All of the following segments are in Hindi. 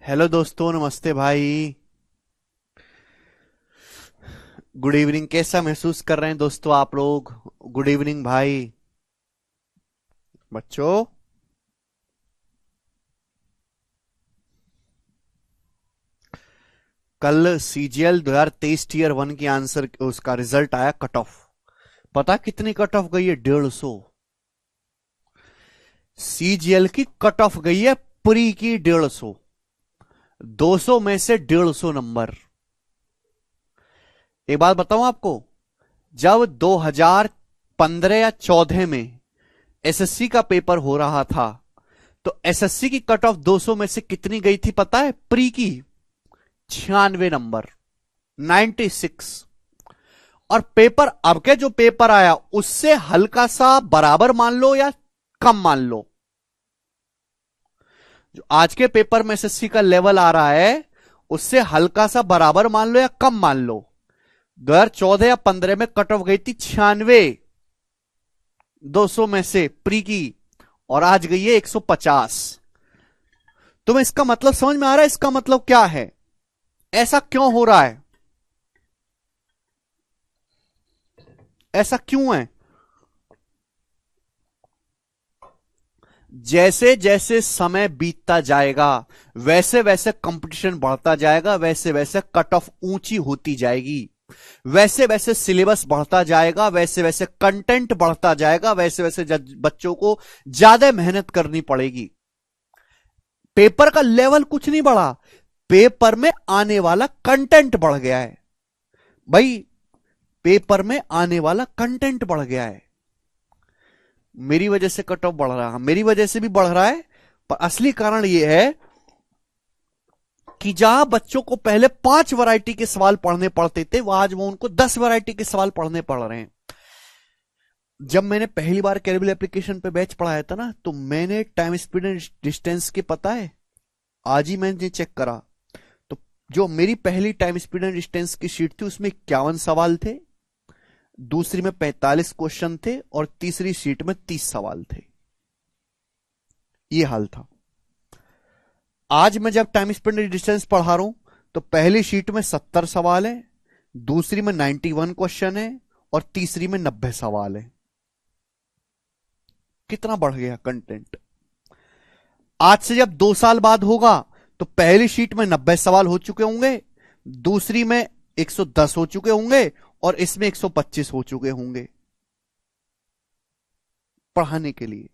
हेलो दोस्तों, नमस्ते भाई। Good evening. कैसा महसूस कर रहे हैं दोस्तों आप लोग? गुड इवनिंग भाई। बच्चों, कल सीजीएल 2023 टीयर वन की आंसर उसका रिजल्ट आया। कट ऑफ पता कितनी कट ऑफ गई है? 150। सीजीएल की कट ऑफ गई है प्री की 150। 200 में से 150 नंबर। एक बात बताऊं आपको, जब 2015 या 14 में एसएससी का पेपर हो रहा था तो एसएससी की कट ऑफ 200 में से कितनी गई थी पता है? प्री की 96 नंबर, 96। और पेपर अब के जो पेपर आया उससे हल्का सा बराबर मान लो या कम मान लो। जो आज के पेपर में एसएससी का लेवल आ रहा है उससे हल्का सा बराबर मान लो या कम मान लो। 2014 या 15 में कट ऑफ गई थी 96, 200 में से प्री की, और आज गई है 150। तुम्हें इसका मतलब समझ में आ रहा है? इसका मतलब क्या है? ऐसा क्यों हो रहा है? ऐसा क्यों है? जैसे जैसे समय बीतता जाएगा वैसे वैसे कंपटीशन बढ़ता जाएगा, वैसे वैसे कट ऑफ ऊंची होती जाएगी, वैसे वैसे सिलेबस बढ़ता जाएगा, वैसे वैसे कंटेंट बढ़ता जाएगा, वैसे वैसे बच्चों को ज्यादा मेहनत करनी पड़ेगी। पेपर का लेवल कुछ नहीं बढ़ा, पेपर में आने वाला कंटेंट बढ़ गया है भाई। पेपर में आने वाला कंटेंट बढ़ गया है। मेरी वजह से कट ऑफ बढ़ रहा है, मेरी वजह से भी बढ़ रहा है, पर असली कारण यह है कि जहां बच्चों को पहले 5 वैरायटी के सवाल पढ़ने पड़ते थे, वह आज वो उनको 10 वैरायटी के सवाल पढ़ने पड़ रहे हैं। जब मैंने पहली बार कैरिबल एप्लीकेशन पे बैच पढ़ाया था ना, तो मैंने टाइम स्पीड एंड डिस्टेंस के, पता है, आज ही मैंने चेक करा तो जो मेरी पहली टाइम स्पीड एंड डिस्टेंस की शीट थी उसमें 51 सवाल थे, दूसरी में 45 क्वेश्चन थे, और तीसरी शीट में 30 सवाल थे। यह हाल था। आज मैं जब टाइम स्पेंड डिस्टेंस पढ़ा रहा हूं तो पहली शीट में 70 सवाल है, दूसरी में 91 क्वेश्चन है, और तीसरी में 90 सवाल है। कितना बढ़ गया कंटेंट। आज से जब 2 साल बाद होगा तो पहली शीट में 90 सवाल हो चुके होंगे, दूसरी में 110 हो चुके होंगे, और इसमें 125 हो चुके होंगे। पढ़ाने के लिए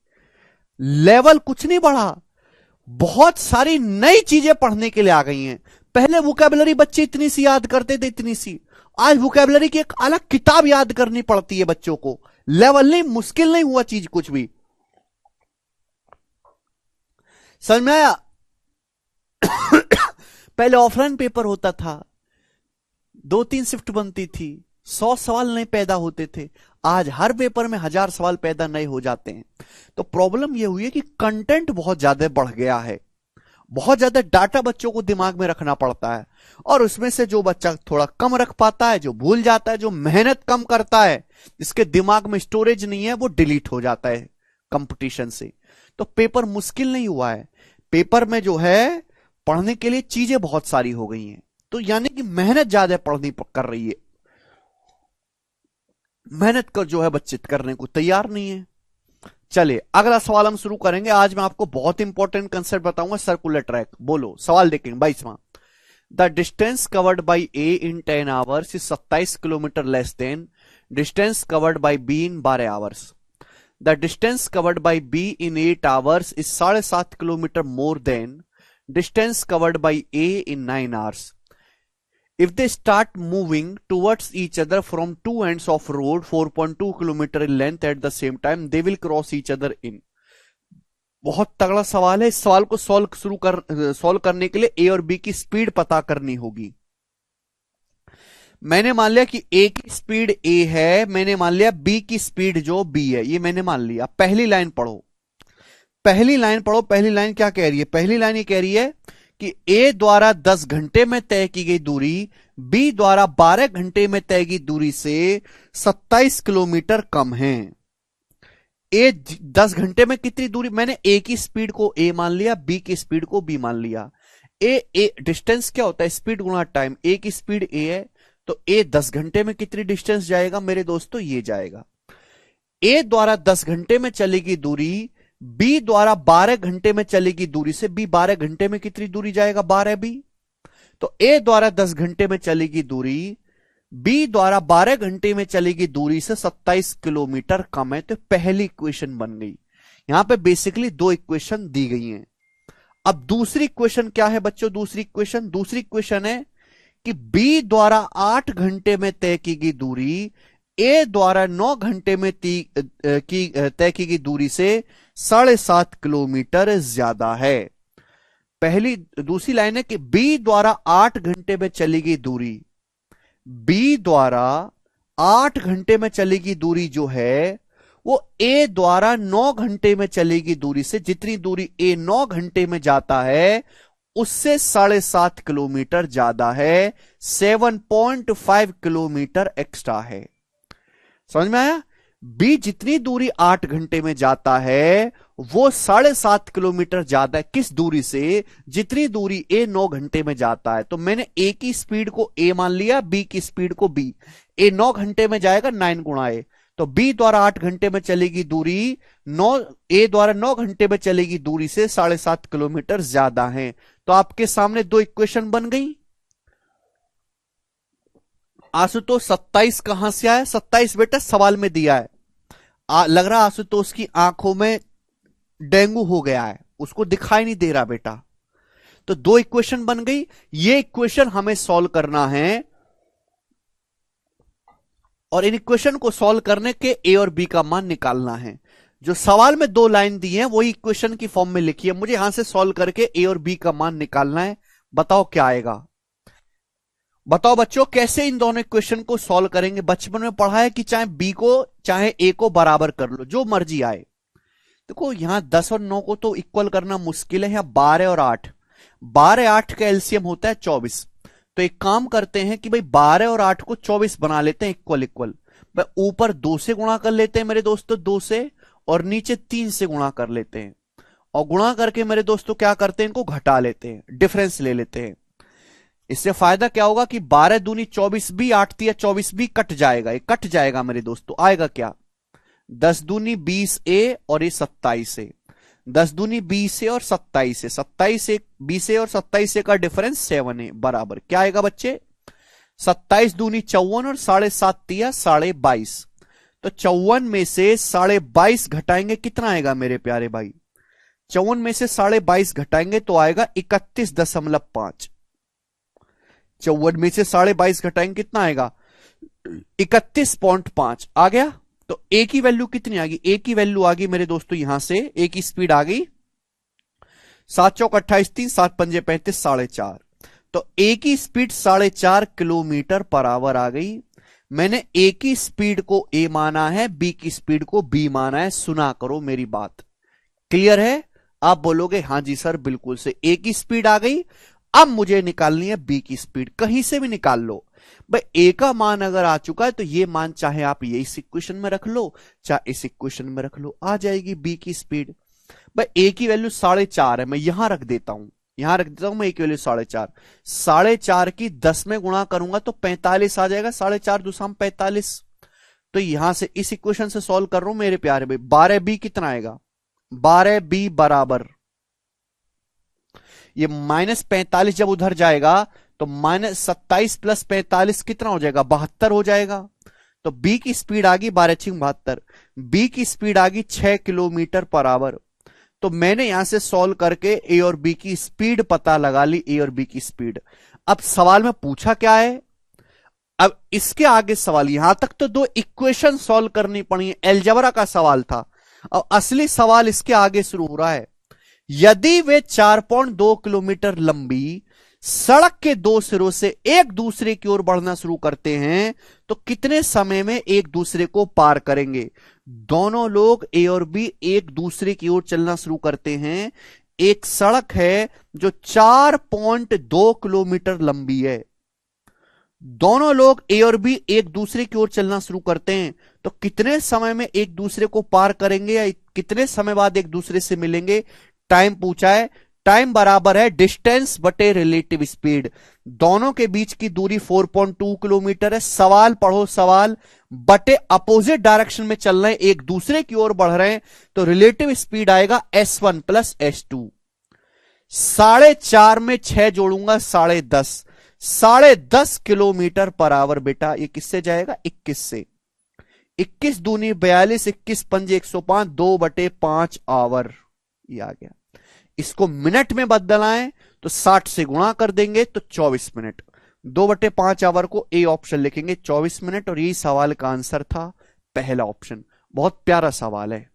लेवल कुछ नहीं बढ़ा, बहुत सारी नई चीजें पढ़ने के लिए आ गई हैं। पहले वोकैबुलरी बच्चे इतनी सी याद करते थे, इतनी सी। आज वोकैबुलरी की एक अलग किताब याद करनी पड़ती है बच्चों को। लेवल नहीं, मुश्किल नहीं हुआ चीज कुछ भी। समझ में आया? पहले ऑफलाइन पेपर होता था, 2-3 शिफ्ट बनती थी, 100 सवाल नए पैदा होते थे। आज हर पेपर में 1000 सवाल पैदा नए हो जाते हैं। तो प्रॉब्लम यह हुई है कि कंटेंट बहुत ज्यादा बढ़ गया है, बहुत ज्यादा डाटा बच्चों को दिमाग में रखना पड़ता है, और उसमें से जो बच्चा थोड़ा कम रख पाता है, जो भूल जाता है, जो मेहनत कम करता है, जिसके दिमाग में स्टोरेज नहीं है, वो डिलीट हो जाता है कंपटीशन से। तो पेपर मुश्किल नहीं हुआ है, पेपर में जो है पढ़ने के लिए चीजें बहुत सारी हो गई हैं। तो यानी कि मेहनत ज्यादा पढ़नी कर रही है, मेहनत कर जो है बच्चे करने को तैयार नहीं है। चलिए अगला सवाल हम शुरू करेंगे। आज मैं आपको बहुत इंपॉर्टेंट कंसेप्ट बताऊंगा, सर्कुलर ट्रैक। बोलो सवाल देखेंगे 22वां। The distance covered by A in 10 hours is 27 kilometre less than distance covered by B in 12 hours. The distance covered by B in 8 hours is 7.5 kilometre more than distance covered by A in 9 hours. If they start moving towards each other from two ends of road 4.2 kilometer in length at the same time, they will cross each other in। बहुत तगड़ा सवाल है। इस सवाल को सॉल्व करने के लिए ए और बी की स्पीड पता करनी होगी। मैंने मान लिया कि ए की स्पीड ए है, मैंने मान लिया बी की स्पीड जो बी है, ये मैंने मान लिया। पहली लाइन पढ़ो, पहली लाइन पढ़ो। पहली लाइन क्या कह रही है? पहली लाइन ये कह रही है कि ए द्वारा 10 घंटे में तय की गई दूरी बी द्वारा 12 घंटे में तय की दूरी से 27 किलोमीटर कम है। ए 10 घंटे में कितनी दूरी? मैंने ए की स्पीड को ए मान लिया, बी की स्पीड को बी मान लिया। ए डिस्टेंस क्या होता है, स्पीड गुणा टाइम, ए की स्पीड ए है, तो ए 10 घंटे में कितनी डिस्टेंस जाएगा मेरे दोस्तों, ये जाएगा। ए द्वारा 10 घंटे में चलेगी दूरी बी द्वारा 12 घंटे में चलेगी दूरी से, बी 12 घंटे में कितनी दूरी जाएगा, 12 बी। तो ए द्वारा 10 घंटे में चलेगी दूरी बी द्वारा 12 घंटे में चलेगी दूरी से 27 किलोमीटर कम है। तो पहली इक्वेशन बन गई। यहां पे बेसिकली दो इक्वेशन दी गई हैं। अब दूसरी इक्वेशन क्या है बच्चों, दूसरी इक्वेशन है कि बी द्वारा 8 घंटे में तय की गई दूरी ए द्वारा 9 घंटे में तय की गई दूरी से 7.5 किलोमीटर ज्यादा है। दूसरी लाइन है कि बी द्वारा 8 घंटे में चली गई दूरी, बी द्वारा 8 घंटे में चलेगी दूरी जो है वो ए द्वारा 9 घंटे में चलेगी दूरी से, जितनी दूरी ए 9 घंटे में जाता है उससे 7.5 किलोमीटर ज्यादा है, 7.5 किलोमीटर एक्स्ट्रा है। समझ में आया? बी जितनी दूरी 8 घंटे में जाता है वो 7.5 किलोमीटर ज्यादा है, किस दूरी से, जितनी दूरी ए 9 घंटे में जाता है। तो मैंने ए की स्पीड को ए मान लिया, बी की स्पीड को बी। ए 9 घंटे में जाएगा 9 गुणा ए, तो बी द्वारा 8 घंटे में चलेगी दूरी ए द्वारा 9 घंटे में चलेगी दूरी से 7.5 किलोमीटर ज्यादा है। तो आपके सामने दो इक्वेशन बन गई। आशुतोष 27 कहां से आया, 27 बेटा सवाल में दिया है। लग रहा आशुतोष की आंखों में डेंगू हो गया है, उसको दिखाई नहीं दे रहा बेटा। तो दो इक्वेशन बन गई। ये इक्वेशन हमें सॉल्व करना है और इन इक्वेशन को सॉल्व करने के ए और बी का मान निकालना है। जो सवाल में दो लाइन दी है वही इक्वेशन की फॉर्म में लिखी है, मुझे यहां से सॉल्व करके ए और बी का मान निकालना है। बताओ क्या आएगा। बताओ बच्चों कैसे इन दोनों इक्वेशन को सॉल्व करेंगे। बचपन में पढ़ा है कि चाहे बी को चाहे ए को बराबर कर लो, जो मर्जी आए। देखो यहां 10 और 9 को तो इक्वल करना मुश्किल है, यहां 12 और 8, 12 8 का एलसीएम होता है 24। तो एक काम करते हैं कि भाई 12 और 8 को 24 बना लेते हैं इक्वल इक्वल। भाई ऊपर 2 से गुणा कर लेते हैं मेरे दोस्तों, 2 से, और नीचे 3 से गुणा कर लेते हैं। और गुणा करके मेरे दोस्तों क्या करते हैं, इनको घटा लेते हैं, डिफरेंस ले लेते हैं। इससे फायदा क्या होगा कि 12 दूनी 24 भी, 8 तिया 24 भी कट जाएगा, ये कट जाएगा मेरे दोस्तों। आएगा क्या, 10 दूनी 20 ए और ये 27 ए, 10 दूनी 20 ए और 27 ए, 27 ए 20 ए और 27 ए का डिफरेंस 7 है, बराबर क्या आएगा बच्चे, 27 दूनी 54 और 7.5 तिया 22.5। तो 54 में से 22.5 घटाएंगे कितना आएगा मेरे प्यारे भाई, 54 में से 22.5 घटाएंगे तो आएगा 31.5। 54 में से 22.5 घटाएंगे कितना आएगा, 31.5 आ गया। तो ए की वैल्यू कितनी आ गई, ए की वैल्यू आ गई मेरे दोस्तों यहां से, ए की स्पीड आ गई 7 चौक 28 3 7 पंजे 35 4.5। तो ए की स्पीड 4.5 किलोमीटर पर आवर आ गई। मैंने ए की स्पीड को ए माना है, बी की स्पीड को बी माना है। सुना करो मेरी बात, क्लियर है। आप बोलोगे हां जी सर बिल्कुल से, ए की स्पीड आ गई, अब मुझे निकालनी है बी की स्पीड। कहीं से भी निकाल लो भाई, ए का मान अगर आ चुका है तो ये मान चाहे आप ये इस इक्वेशन में रख लो चाहे इस इक्वेशन में रख लो, आ जाएगी बी की स्पीड। भाई ए की वैल्यू 4.5 है, मैं यहां रख देता हूं, यहां रख देता हूं मैं ए की वैल्यू 4.5। 4.5 की 10 में गुणा करूंगा तो 45 आ जाएगा, 4.5 दूसरा 45। तो यहां से इस इक्वेशन से सॉल्व कर रहा हूं मेरे प्यारे भाई। 12 बी कितना आएगा, 12 बी बराबर, ये -45 जब उधर जाएगा तो -27 + 45 कितना हो जाएगा, 72 हो जाएगा। तो बी की स्पीड आ गई 12 × 72, बी की स्पीड आ गई 6 किलोमीटर पर आवर। तो मैंने यहां से सॉल्व करके ए और बी की स्पीड पता लगा ली, ए और बी की स्पीड। अब सवाल में पूछा क्या है, अब इसके आगे सवाल, यहां तक तो दो इक्वेशन सॉल्व करनी पड़ी, अलजेब्रा का सवाल था। और असली सवाल इसके आगे शुरू हो रहा है। यदि वे 4.2 किलोमीटर लंबी सड़क के दो सिरों से एक दूसरे की ओर बढ़ना शुरू करते हैं तो कितने समय में एक दूसरे को पार करेंगे। दोनों लोग ए और बी एक दूसरे की ओर चलना शुरू करते हैं। एक सड़क है जो 4.2 किलोमीटर लंबी है। दोनों लोग ए और बी एक दूसरे की ओर चलना शुरू करते हैं तो कितने समय में एक दूसरे को पार करेंगे या कितने समय बाद एक दूसरे से मिलेंगे। टाइम पूछा है, टाइम बराबर है डिस्टेंस बटे रिलेटिव स्पीड। दोनों के बीच की दूरी 4.2 किलोमीटर है। सवाल पढ़ो, सवाल बटे अपोजिट डायरेक्शन में चल रहे हैं, एक दूसरे की ओर बढ़ रहे हैं, तो रिलेटिव स्पीड आएगा S1 प्लस S2। 4.5 में 6 जोड़ूंगा 10.5, 10.5 किलोमीटर पर आवर। बेटा ये किससे जाएगा? 21 से। 21 दूनी 42, 21 पंजे 105, 2/5 आवर। ये आ गया। इसको मिनट में बदलना है तो 60 से गुणा कर देंगे तो 24 मिनट। 2/5 आवर को ए ऑप्शन लिखेंगे 24 मिनट, और यही सवाल का आंसर था, पहला ऑप्शन। बहुत प्यारा सवाल है।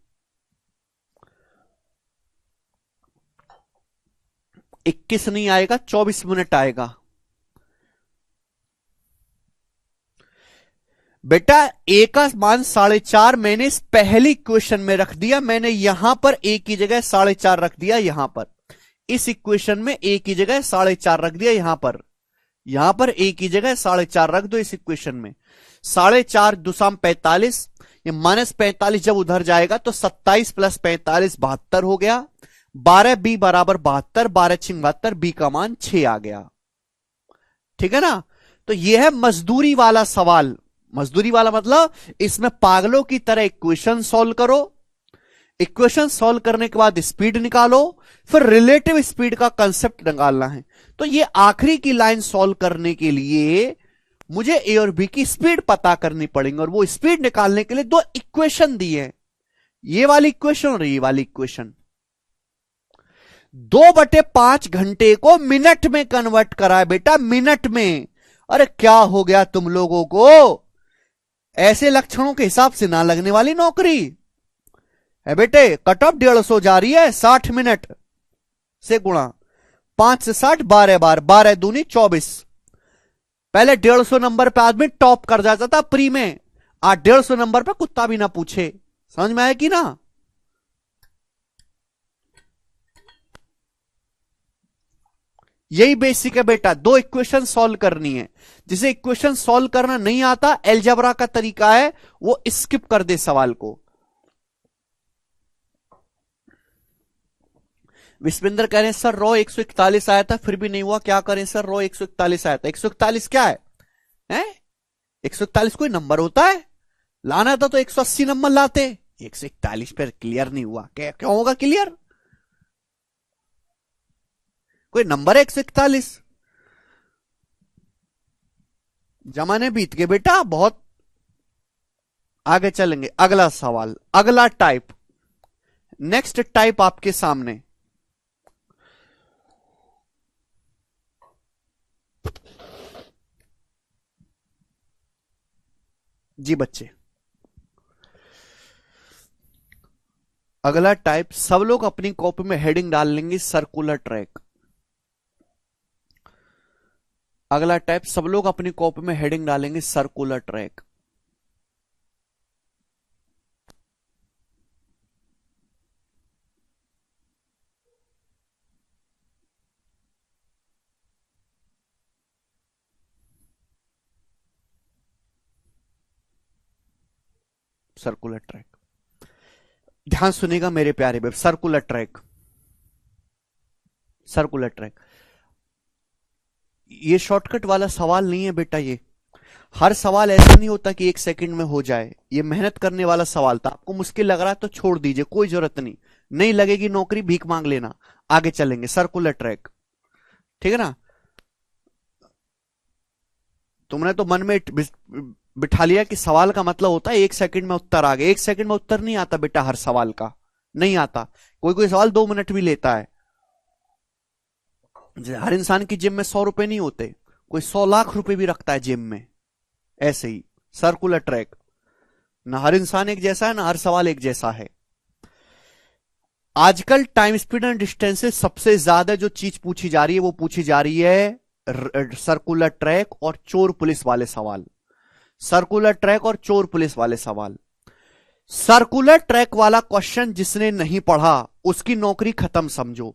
21 नहीं आएगा, 24 मिनट आएगा। बेटा ए का मान 4.5 मैंने इस पहली इक्वेशन में रख दिया। मैंने यहां पर ए की जगह 4.5 रख दिया। यहां पर इस इक्वेशन में ए की जगह 4.5 रख दिया। यहां पर ए की जगह 4.5 रख दो इस इक्वेशन में। 4.5 दुसाम 45, ये -45 जब उधर जाएगा तो 27 प्लस 45 72 हो गया। 12 बी बराबर 72, 12 छिंग 72, बी का मान 6 आ गया। ठीक है ना? तो यह है मजदूरी वाला सवाल। मजदूरी वाला मतलब इसमें पागलों की तरह इक्वेशन सॉल्व करो, इक्वेशन सॉल्व करने के बाद स्पीड निकालो, फिर रिलेटिव स्पीड का कंसेप्ट निकालना है। तो ये आखिरी की लाइन सॉल्व करने के लिए मुझे ए और बी की स्पीड पता करनी पड़ेगी, और वो स्पीड निकालने के लिए दो इक्वेशन दी है, ये वाली इक्वेशन और ये वाली इक्वेशन। 2/5 घंटे को मिनट में कन्वर्ट करा है बेटा, मिनट में। अरे क्या हो गया तुम लोगों को? ऐसे लक्षणों के हिसाब से ना लगने वाली नौकरी है बेटे। कट ऑफ 150 जा रही है, 60 मिनट से गुणा 5 से 60, 12 बार, 12 दूनी 24। पहले 150 नंबर पे आदमी टॉप कर जाता था प्री में, आज 150 नंबर पे कुत्ता भी ना पूछे। समझ में आया कि ना? यही बेसिक है बेटा। दो इक्वेशन सॉल्व करनी है। जिसे इक्वेशन सॉल्व करना नहीं आता, अलजेब्रा का तरीका है, वो स्किप कर दे सवाल को। विस्मिंदर कह रहे हैं सर रो 141 आया था फिर भी नहीं हुआ, क्या करें सर? रो 141 आया था। 141 क्या है? 141 कोई नंबर होता है? लाना था तो 180 नंबर लाते। 141 पर क्लियर नहीं हुआ, क्यों होगा क्लियर? कोई नंबर है 141? जमाने बीत गए बेटा, बहुत आगे चलेंगे। अगला सवाल, अगला टाइप, नेक्स्ट टाइप आपके सामने। जी बच्चे, अगला टाइप, सब लोग अपनी कॉपी में हेडिंग डाल लेंगे सर्कुलर ट्रैक। अगला टाइप, सब लोग अपनी कॉपी में हेडिंग डालेंगे सर्कुलर ट्रैक। सर्कुलर ट्रैक, ध्यान सुनिएगा मेरे प्यारे babe. Circular track, circular track, ये शॉर्टकट वाला सवाल नहीं है बेटा। ये हर सवाल ऐसा नहीं होता कि 1 सेकंड में हो जाए। ये मेहनत करने वाला सवाल था। आपको मुश्किल लग रहा है तो छोड़ दीजिए, कोई जरूरत नहीं। नहीं लगेगी नौकरी, भीख मांग लेना। आगे चलेंगे। सर्कुलर ट्रैक, ठीक है ना? तुमने तो मन में बिठा लिया कि सवाल का मतलब होता है 1 सेकंड में उत्तर आ गया। 1 सेकंड में उत्तर नहीं आता बेटा, हर सवाल का नहीं आता। कोई कोई सवाल 2 मिनट भी लेता है। हर इंसान की जेब में 100 रुपए नहीं होते, कोई 100 लाख रुपए भी रखता है जेब में। ऐसे ही सर्कुलर ट्रैक, ना हर इंसान एक जैसा है, ना हर सवाल एक जैसा है। आजकल टाइम, स्पीड एंड डिस्टेंस से सबसे ज्यादा जो चीज पूछी जा रही है वो पूछी जा रही है सर्कुलर ट्रैक और चोर पुलिस वाले सवाल। सर्कुलर ट्रैक और चोर पुलिस वाले सवाल। सर्कुलर ट्रैक वाला क्वेश्चन जिसने नहीं पढ़ा उसकी नौकरी खत्म समझो।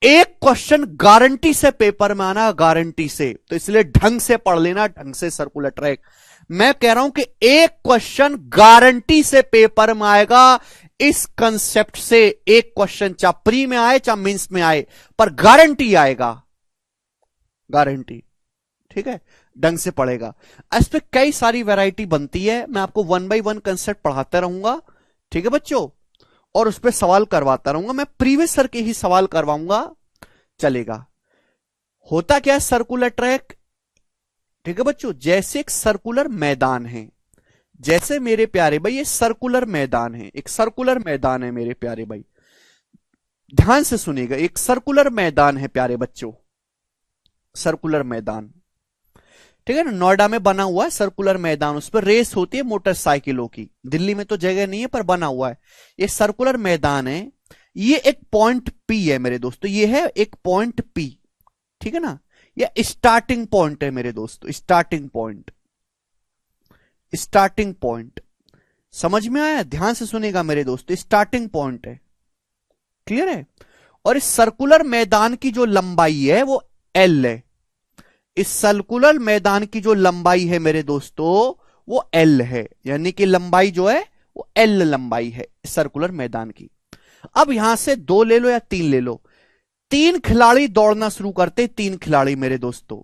एक क्वेश्चन गारंटी से पेपर में आना, गारंटी से, तो इसलिए ढंग से पढ़ लेना, ढंग से सर्कुलर ट्रैक। मैं कह रहा हूं कि एक क्वेश्चन गारंटी से पेपर में आएगा। इस कंसेप्ट से एक क्वेश्चन चाहे प्री में आए चाहे मेंस में आए, पर गारंटी आएगा, गारंटी। ठीक है, ढंग से पढ़ेगा। इस पे कई सारी वैरायटी बनती है, मैं आपको 1 बाय 1 कंसेप्ट पढ़ाता रहूंगा। ठीक है बच्चों, और उस पर सवाल करवाता रहूंगा, मैं प्रीवियस सर के ही सवाल करवाऊंगा, चलेगा। होता क्या है, सर्कुलर ट्रैक। ठीक है बच्चों, जैसे एक सर्कुलर मैदान है, जैसे मेरे प्यारे भाई ये सर्कुलर मैदान है, एक सर्कुलर मैदान है मेरे प्यारे भाई, ध्यान से सुनिएगा, एक सर्कुलर मैदान है प्यारे बच्चों, सर्कुलर मैदान। ठीक है ना, नोएडा में बना हुआ है सर्कुलर मैदान, उस पर रेस होती है मोटरसाइकिलों की, दिल्ली में तो जगह नहीं है पर बना हुआ है, ये सर्कुलर मैदान है। ये एक पॉइंट पी है मेरे दोस्तों, ये है एक पॉइंट पी। ठीक है ना, ये स्टार्टिंग पॉइंट है मेरे दोस्तों, स्टार्टिंग पॉइंट, स्टार्टिंग पॉइंट। समझ में आया, ध्यान से सुनेगा मेरे दोस्तों, स्टार्टिंग पॉइंट है, क्लियर है। और इस सर्कुलर मैदान की जो लंबाई है वो एल है, इस सर्कुलर मैदान की जो लंबाई है मेरे दोस्तों वो एल है, यानी कि लंबाई जो है वो एल लंबाई है सर्कुलर मैदान की। अब यहां से 2 ले लो या 3 ले लो, 3 खिलाड़ी दौड़ना शुरू करते, 3 खिलाड़ी मेरे दोस्तों,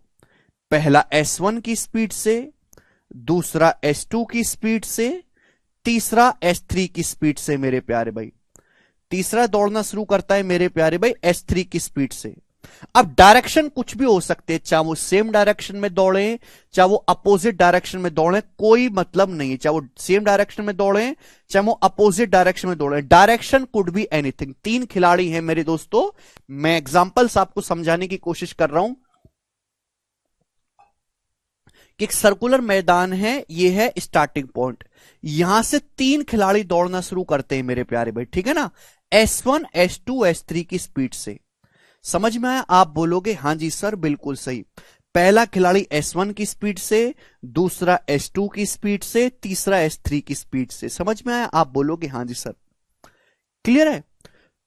पहला S1 की स्पीड से, दूसरा S2 की स्पीड से, तीसरा S3 की स्पीड से मेरे प्यारे भाई, तीसरा दौड़ना शुरू करता है मेरे प्यारे भाई S3 की स्पीड से। अब डायरेक्शन कुछ भी हो सकते हैं, चाहे वो सेम डायरेक्शन में दौड़े चाहे वो अपोजिट डायरेक्शन में दौड़े, कोई मतलब नहीं है, चाहे वो सेम डायरेक्शन में दौड़े चाहे वो अपोजिट डायरेक्शन में दौड़े, डायरेक्शन कुड बी एनीथिंग। 3 खिलाड़ी हैं मेरे दोस्तों, मैं एग्जांपल्स आपको समझाने की कोशिश कर रहा हूं कि एक सर्कुलर मैदान है, ये है स्टार्टिंग पॉइंट, यहां से 3 खिलाड़ी दौड़ना शुरू करते हैं मेरे प्यारे भाई। ठीक है ना, S1 S2 S3 की स्पीड से। समझ में आया, आप बोलोगे हां जी सर बिल्कुल सही, पहला खिलाड़ी S1 की स्पीड से, दूसरा S2 की स्पीड से, तीसरा S3 की स्पीड से। समझ में आया, आप बोलोगे हां जी सर, क्लियर है।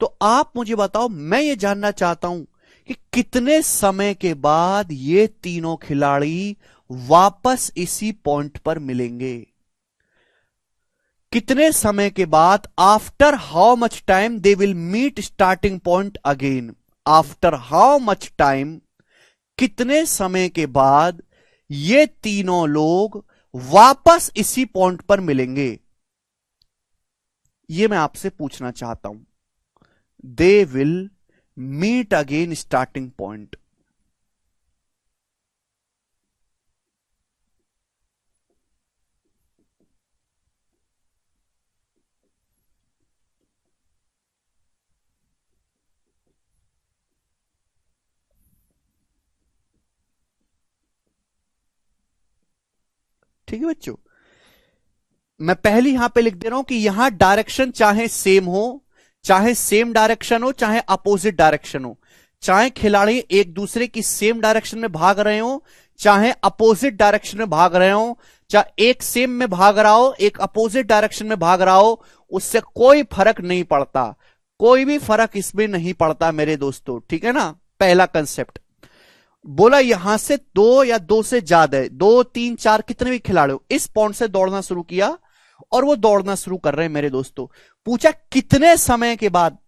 तो आप मुझे बताओ, मैं ये जानना चाहता हूं कि कितने समय के बाद ये तीनों खिलाड़ी वापस इसी पॉइंट पर मिलेंगे, कितने समय के बाद, after how much time they will meet starting point again, after how much time, कितने समय के बाद ये तीनों लोग वापस इसी पॉइंट पर मिलेंगे, ये मैं आपसे पूछना चाहता हूं। They will meet again starting point, ठीक है बच्चों। मैं पहले यहां पे लिख दे रहा हूं कि यहां डायरेक्शन चाहे सेम हो, चाहे सेम डायरेक्शन हो, चाहे अपोजिट डायरेक्शन हो, चाहे खिलाड़ी एक दूसरे की सेम डायरेक्शन में भाग रहे हो, चाहे अपोजिट डायरेक्शन में भाग रहे हो, चाहे एक सेम में भाग रहा हो एक अपोजिट डायरेक्शन में भाग रहा हो, उससे कोई फर्क नहीं पड़ता, कोई भी फर्क इसमें नहीं पड़ता मेरे दोस्तों। ठीक है ना, पहला कंसेप्ट बोला, यहां से 2 या 2 से ज्यादा, 2 3 4 कितने भी खिलाड़ी हो, इस पॉइंट से दौड़ना शुरू किया और वो दौड़ना शुरू कर रहे हैं मेरे दोस्तों। पूछा कितने समय के बाद,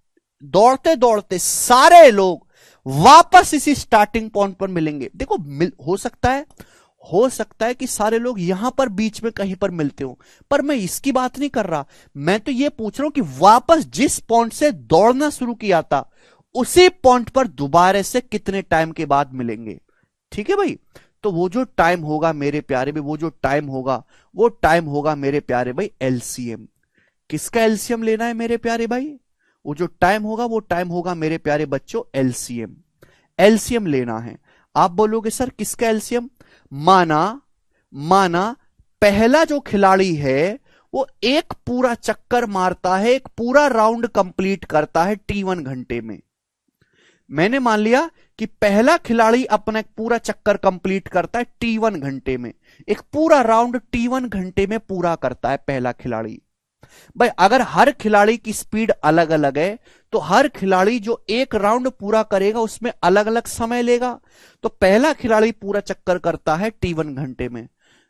दौड़ते दौड़ते सारे लोग वापस इसी स्टार्टिंग पॉइंट पर मिलेंगे। देखो हो सकता है कि सारे लोग यहां पर बीच में कहीं पर मिलते हो, पर मैं इसकी बात नहीं कर रहा, मैं तो ये पूछ रहा हूं कि वापस जिस पॉइंट से दौड़ना शुरू किया था उसी पॉइंट पर दोबारा से कितने टाइम के बाद मिलेंगे। ठीक है भाई, तो वो जो टाइम होगा मेरे प्यारे भाई, वो टाइम होगा मेरे प्यारे भाई एलसीएम। किसका एलसीएम लेना है मेरे प्यारे भाई, वो जो टाइम होगा मेरे प्यारे बच्चों एलसीएम लेना है। आप बोलोगे सर किसका एलसीएम, माना पहला जो खिलाड़ी है वो एक पूरा चक्कर मारता है, एक पूरा राउंड कंप्लीट करता है T1 घंटे में। मैंने मान लिया कि पहला खिलाड़ी अपना एक पूरा चक्कर कंप्लीट करता है T1 घंटे में, एक पूरा राउंड T1 घंटे में पूरा करता है पहला खिलाड़ी। भाई अगर हर खिलाड़ी की स्पीड अलग अलग है तो हर खिलाड़ी जो एक राउंड पूरा करेगा उसमें अलग अलग समय लेगा। तो पहला खिलाड़ी पूरा चक्कर करता है T1 घंटे में,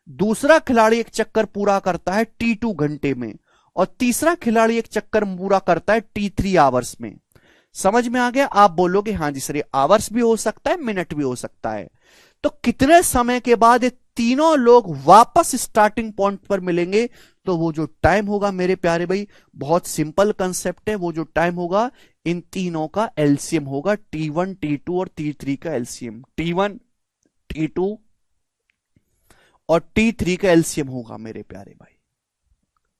दूसरा खिलाड़ी एक चक्कर पूरा करता है T2 घंटे में, और तीसरा खिलाड़ी एक चक्कर पूरा करता है T3 आवर्स में। समझ में आ गया? आप बोलोगे हाँ जी सर, ये आवर्स भी हो सकता है, मिनट भी हो सकता है। तो कितने समय के बाद ये तीनों लोग वापस स्टार्टिंग पॉइंट पर मिलेंगे? तो वो जो टाइम होगा मेरे प्यारे भाई, बहुत सिंपल कंसेप्ट है, वो जो टाइम होगा इन तीनों का एलसीएम होगा, T1 T2 और T3 का एलसीएम। T1 T2 और T3 का एलसीएम होगा मेरे प्यारे भाई।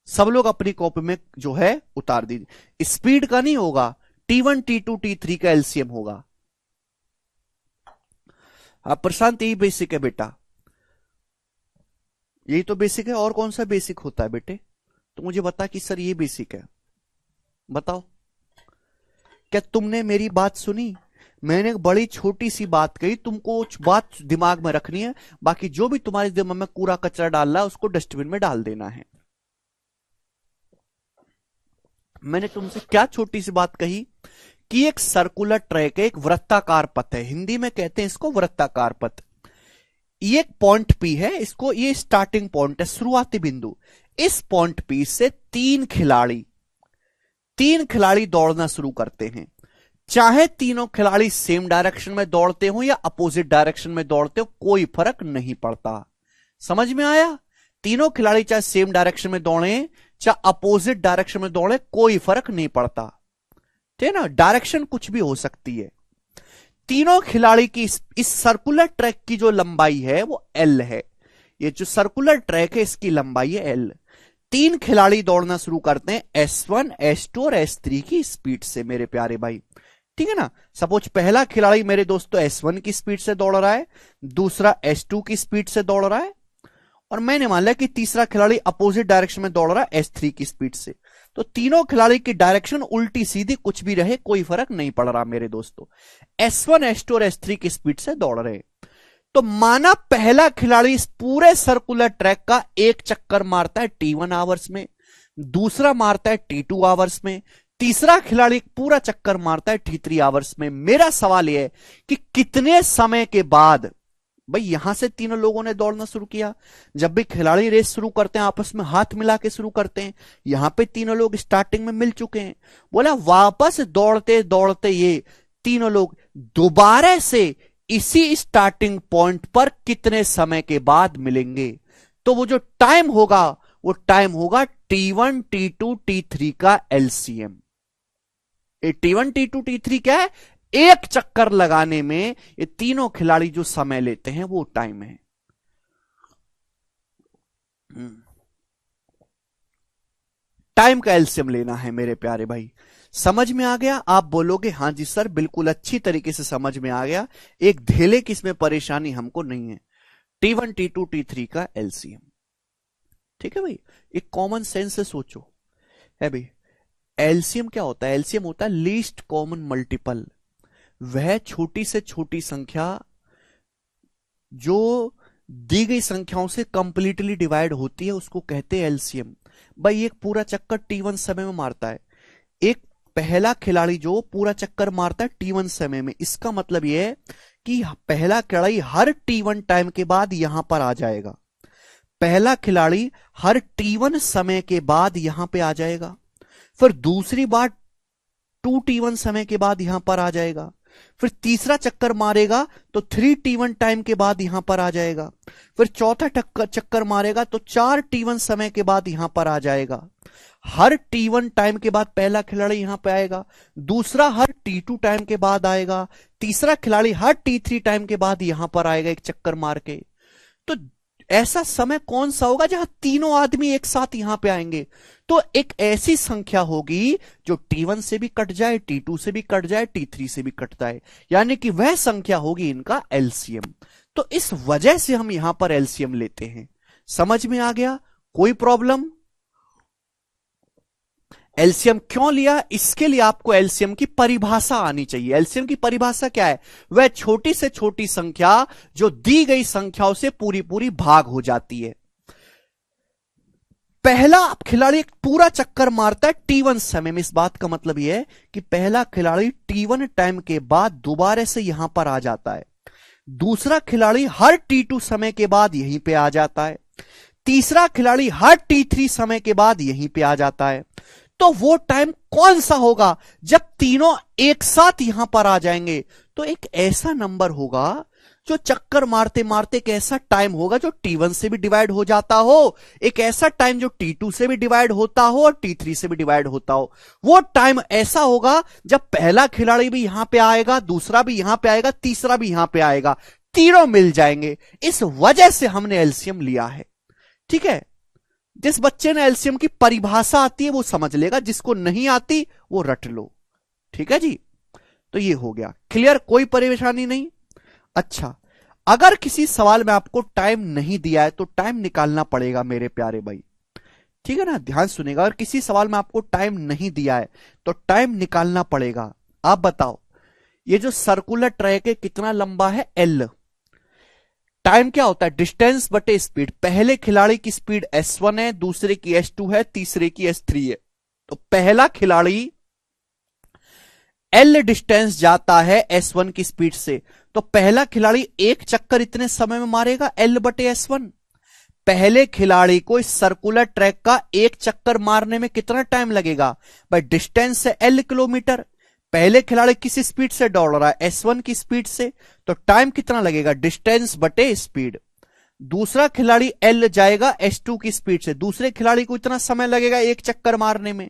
सब लोग अपनी कॉपी में जो है उतार दीजिए। स्पीड का नहीं होगा, T1 T2 T3 का एलसीएम होगा। आप प्रशांत, यही बेसिक है बेटा, यही तो बेसिक है। और कौन सा बेसिक होता है बेटे? तो मुझे बता कि सर ये बेसिक है। बताओ, क्या तुमने मेरी बात सुनी? मैंने एक बड़ी छोटी सी बात कही, तुमको बात दिमाग में रखनी है, बाकी जो भी तुम्हारे दिमाग में कूड़ा कचरा डाल रहा है उसको डस्टबिन में डाल देना है। मैंने तुमसे क्या छोटी सी बात कही कि एक सर्कुलर ट्रैक है, एक वृत्ताकार पथ है, हिंदी में कहते हैं इसको वृत्ताकार पथ। ये एक पॉइंट पी है, इसको ये स्टार्टिंग पॉइंट है, शुरुआती बिंदु। इस पॉइंट पी से तीन खिलाड़ी दौड़ना शुरू करते हैं। चाहे तीनों खिलाड़ी सेम डायरेक्शन में दौड़ते हो या अपोजिट डायरेक्शन में दौड़ते हो, कोई फर्क नहीं पड़ता। समझ में आया? तीनों खिलाड़ी चाहे सेम डायरेक्शन में दौड़े चाहे अपोजिट डायरेक्शन में दौड़े, कोई फर्क नहीं पड़ता, ठीक है ना? डायरेक्शन कुछ भी हो सकती है। तीनों खिलाड़ी की इस सर्कुलर ट्रैक की जो लंबाई है वो L है। ये जो सर्कुलर ट्रैक है इसकी लंबाई है L। तीन खिलाड़ी दौड़ना शुरू करते हैं S1 S2 और S3 की स्पीड से मेरे प्यारे भाई, ठीक है ना? सपोज पहला खिलाड़ी मेरे दोस्तों S1 की स्पीड से दौड़ रहा है, दूसरा S2 की स्पीड से दौड़ रहा है, और मैंने मान लिया कि तीसरा खिलाड़ी अपोजिट डायरेक्शन में दौड़ रहा है S3 की स्पीड से। तो तीनों खिलाड़ी की डायरेक्शन उल्टी सीधी कुछ भी रहे, कोई फर्क नहीं पड़ रहा मेरे दोस्तों। S1 S2 और S3 की स्पीड से दौड़ रहे। तो माना पहला खिलाड़ी इस पूरे सर्कुलर ट्रैक का एक चक्कर मारता है T1 आवर्स में, दूसरा मारता है T2 आवर्स में, तीसरा खिलाड़ी पूरा चक्कर मारता है T3 आवर्स में। मेरा सवाल यह है कि कितने समय के बाद भाई यहां से तीनों लोगों ने दौड़ना शुरू किया। जब भी खिलाड़ी रेस शुरू करते हैं आपस में हाथ मिला के शुरू करते हैं। यहां पे तीनों लोग स्टार्टिंग में मिल चुके हैं। बोला वापस दौड़ते दौड़ते ये तीनों लोग दोबारा से इसी स्टार्टिंग पॉइंट पर कितने समय के बाद मिलेंगे? तो वो जो टाइम होगा वो टाइम होगा T1 T2 T3 का एलसीएम। T1 T2 T3 क्या है? एक चक्कर लगाने में ये तीनों खिलाड़ी जो समय लेते हैं वो टाइम है। टाइम का एलसीएम लेना है मेरे प्यारे भाई। समझ में आ गया? आप बोलोगे हाँ जी सर, बिल्कुल अच्छी तरीके से समझ में आ गया, एक धेले की इसमें परेशानी हमको नहीं है। T1 T2 T3 का एलसीएम, ठीक है भाई? एक कॉमन सेंस से सोचो है भाई। एलसीएम क्या होता है? एलसीएम होता है लीस्ट कॉमन मल्टीपल। वह छोटी से छोटी संख्या जो दी गई संख्याओं से कंप्लीटली डिवाइड होती है उसको कहते हैं एलसीएम। भाई एक पूरा चक्कर T1 समय में मारता है, एक पहला खिलाड़ी जो पूरा चक्कर मारता है T1 समय में, इसका मतलब यह है कि पहला खिलाड़ी हर T1 टाइम के बाद यहां पर आ जाएगा। पहला खिलाड़ी हर T1 समय के बाद यहां पे आ जाएगा, फिर दूसरी बार 2T1 समय के बाद यहां पर आ जाएगा, फिर तीसरा चक्कर मारेगा तो 3T1 टाइम के बाद यहां पर आ जाएगा, फिर चौथा चक्कर मारेगा तो 4T1 समय के बाद यहां पर आ जाएगा। हर T1 टाइम के बाद पहला खिलाड़ी यहां पे आएगा, दूसरा हर T2 टाइम के बाद आएगा, तीसरा खिलाड़ी हर T3 टाइम के बाद यहां पर आएगा एक चक्कर मार के। तो ऐसा समय कौन सा होगा जहां तीनों आदमी एक साथ यहां पे आएंगे? तो एक ऐसी संख्या होगी जो T1 से भी कट जाए, T2 से भी कट जाए, T3 से भी कट जाए, यानी कि वह संख्या होगी इनका एलसीएम। तो इस वजह से हम यहां पर एलसीएम लेते हैं। समझ में आ गया? कोई प्रॉब्लम? एलसीएम क्यों लिया? इसके लिए आपको एलसीएम की परिभाषा आनी चाहिए। एलसीएम की परिभाषा क्या है? वह छोटी से छोटी संख्या जो दी गई संख्याओं से पूरी पूरी भाग हो जाती है। पहला खिलाड़ी एक पूरा चक्कर मारता है T1 समय में, इस बात का मतलब यह है कि पहला खिलाड़ी T1 टाइम के बाद दोबारा से यहां पर आ जाता है, दूसरा खिलाड़ी हर T2 समय के बाद यहीं पे आ जाता है, तीसरा खिलाड़ी हर T3 समय के बाद यहीं पे आ जाता है। तो वो टाइम कौन सा होगा जब तीनों एक साथ यहां पर आ जाएंगे? तो एक ऐसा नंबर होगा जो चक्कर मारते मारते एक ऐसा टाइम होगा जो T1 से भी डिवाइड हो जाता हो, एक ऐसा टाइम जो T2 से भी डिवाइड होता हो और T3 से भी डिवाइड होता हो। वो टाइम ऐसा होगा जब पहला खिलाड़ी भी यहां पे आएगा, दूसरा भी यहां पे आएगा, तीसरा भी यहां पे आएगा, तीनों मिल जाएंगे। इस वजह से हमने एलसीएम लिया है। ठीक है, जिस बच्चे ने एलसीएम की परिभाषा आती है वो समझ लेगा, जिसको नहीं आती वो रट लो। ठीक है जी, तो ये हो गया क्लियर, कोई परेशानी नहीं। अच्छा, अगर किसी सवाल में आपको टाइम नहीं दिया है तो टाइम निकालना पड़ेगा मेरे प्यारे भाई। ठीक है ना, ध्यान सुनेगा। अगर किसी सवाल में आपको टाइम नहीं दिया है तो टाइम निकालना पड़ेगा। आप बताओ, ये जो सर्कुलर ट्रैक है कितना लंबा है? L। टाइम क्या होता है? डिस्टेंस बटे स्पीड। पहले खिलाड़ी की स्पीड S1 है, दूसरे की S2 है, तीसरे की S3 है। तो पहला खिलाड़ी L डिस्टेंस जाता है S1 की स्पीड से, तो पहला खिलाड़ी एक चक्कर इतने समय में मारेगा L बटे S1। पहले खिलाड़ी को इस सर्कुलर ट्रैक का एक चक्कर मारने में कितना टाइम लगेगा? भाई डिस्टेंस है L किलोमीटर, पहले खिलाड़ी किस स्पीड से दौड़ रहा है? S1 की स्पीड से, तो टाइम कितना लगेगा? डिस्टेंस बटे स्पीड। दूसरा खिलाड़ी L जाएगा S2 की स्पीड से, दूसरे खिलाड़ी को इतना समय लगेगा एक चक्कर मारने में।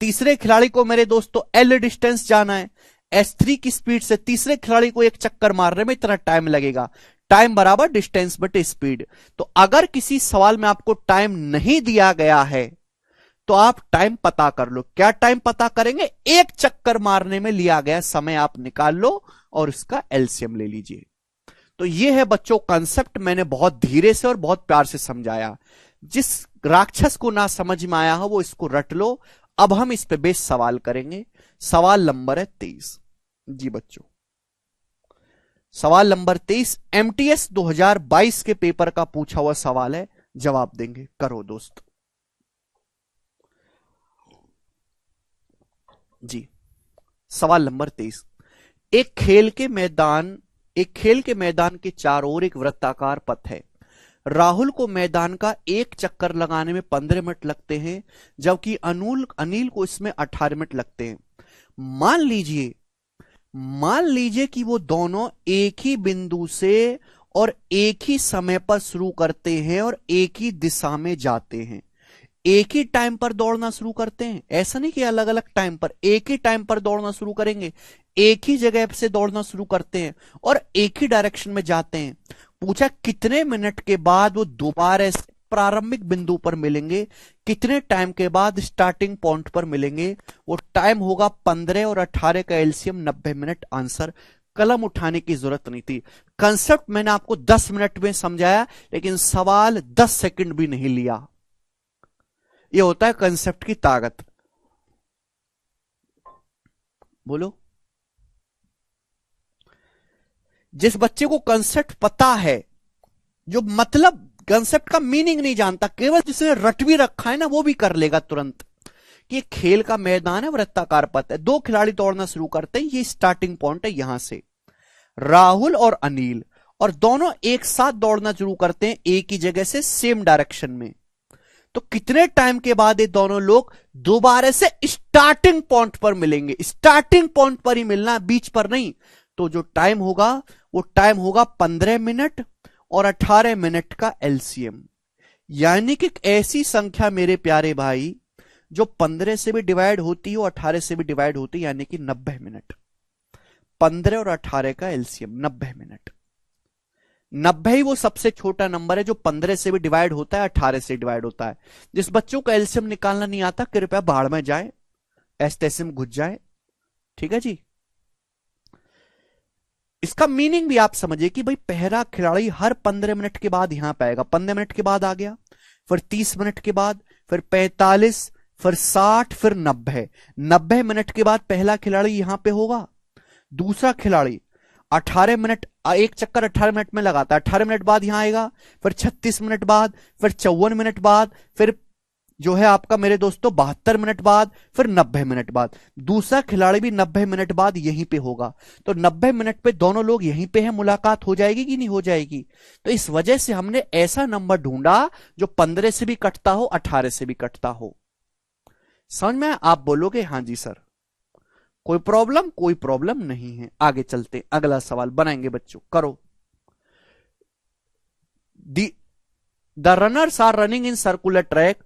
तीसरे खिलाड़ी को मेरे दोस्तों L डिस्टेंस जाना है S3 की स्पीड से, तीसरे खिलाड़ी को एक चक्कर मारने में इतना टाइम लगेगा। टाइम बराबर डिस्टेंस बटे स्पीड। तो अगर किसी सवाल में आपको टाइम नहीं दिया गया है तो आप टाइम पता कर लो। क्या टाइम पता करेंगे? एक चक्कर मारने में लिया गया समय आप निकाल लो और उसका एलसीएम ले लीजिए। तो यह है बच्चों कंसेप्ट, मैंने बहुत धीरे से और बहुत प्यार से समझाया। जिस राक्षस को ना समझ में आया हो वो इसको रट लो। अब हम इस पे बेस सवाल करेंगे। सवाल नंबर है 23। जी बच्चों, सवाल नंबर 23 एमटीएस 2022 के पेपर का पूछा हुआ सवाल है, जवाब देंगे। करो दोस्त जी। सवाल नंबर 23, एक खेल के मैदान के चारों ओर एक वृत्ताकार पथ है। राहुल को मैदान का एक चक्कर लगाने में 15 मिनट लगते हैं, जबकि अनिल को इसमें 18 मिनट लगते हैं। मान लीजिए कि वो दोनों एक ही बिंदु से और एक ही समय पर शुरू करते हैं और एक ही दिशा में जाते हैं। एक ही टाइम पर दौड़ना शुरू करते हैं, ऐसा नहीं कि अलग अलग टाइम पर, एक ही टाइम पर दौड़ना शुरू करेंगे, एक ही जगह से दौड़ना शुरू करते हैं और एक ही डायरेक्शन में जाते हैं। पूछा कितने मिनट के बाद वो दोबारा से प्रारंभिक बिंदु पर मिलेंगे, कितने टाइम के बाद स्टार्टिंग पॉइंट पर मिलेंगे। वो टाइम होगा 15 और 18 का एलसीएम 90 मिनट। आंसर कलम उठाने की जरूरत नहीं थी। कंसेप्ट मैंने आपको 10 मिनट में समझाया, लेकिन सवाल 10 सेकंड भी नहीं लिया। यह होता है कंसेप्ट की ताकत। बोलो, जिस बच्चे को कंसेप्ट पता है, जो मतलब कंसेप्ट का मीनिंग नहीं जानता, केवल जिसने रट भी रखा है ना, वो भी कर लेगा तुरंत कि खेल का मैदान है, वृत्ताकार पथ है, दो खिलाड़ी दौड़ना शुरू करते हैं, ये स्टार्टिंग पॉइंट है यहां से। राहुल और अनिल और दोनों एक साथ दौड़ना शुरू करते हैं एक ही जगह से, सेम डायरेक्शन में। तो कितने टाइम के बाद ये दोनों लोग दोबारा से स्टार्टिंग पॉइंट पर मिलेंगे? स्टार्टिंग पॉइंट पर ही मिलना, बीच पर नहीं। तो जो टाइम होगा वो टाइम होगा 15 मिनट और 18 मिनट का एलसीएम। यानी कि ऐसी संख्या मेरे प्यारे भाई जो 15 से भी डिवाइड होती हो, 18 से भी डिवाइड होती है, यानी कि 90 मिनट। 15 और 18 का एलसीएम 90 मिनट। 90 ही वो सबसे छोटा नंबर है जो 15 से भी डिवाइड होता है, 18 से डिवाइड होता है। जिस बच्चों को एलसीएम निकालना नहीं आता, कृपया बाहर में जाए, एसटेसी में घुस जाए। ठीक है जी। इसका मीनिंग भी आप समझिए कि भाई पहला खिलाड़ी हर 15 मिनट के बाद यहां पे आएगा। 15 मिनट के बाद आ गया, फिर 30 मिनट के बाद, फिर 45, फिर 60, फिर 90। 90 मिनट के बाद पहला खिलाड़ी यहां पे होगा। दूसरा खिलाड़ी 18 मिनट, एक चक्कर 18 मिनट में लगाता है, 18 मिनट बाद यहां आएगा, फिर 36 मिनट बाद, फिर 54 मिनट बाद, फिर जो है आपका मेरे दोस्तों 72 मिनट बाद, फिर 90 मिनट बाद। दूसरा खिलाड़ी भी 90 मिनट बाद यहीं पे होगा। तो 90 मिनट पे दोनों लोग यहीं पे हैं, मुलाकात हो जाएगी कि नहीं हो जाएगी? तो इस वजह से हमने ऐसा नंबर ढूंढा जो 15 से भी कटता हो, 18 से भी कटता हो। समझ में? आप बोलोगे हाँ जी सर। कोई प्रॉब्लम? कोई प्रॉब्लम नहीं है। आगे चलते, अगला सवाल बनाएंगे बच्चों, करो। The runners are running in circular track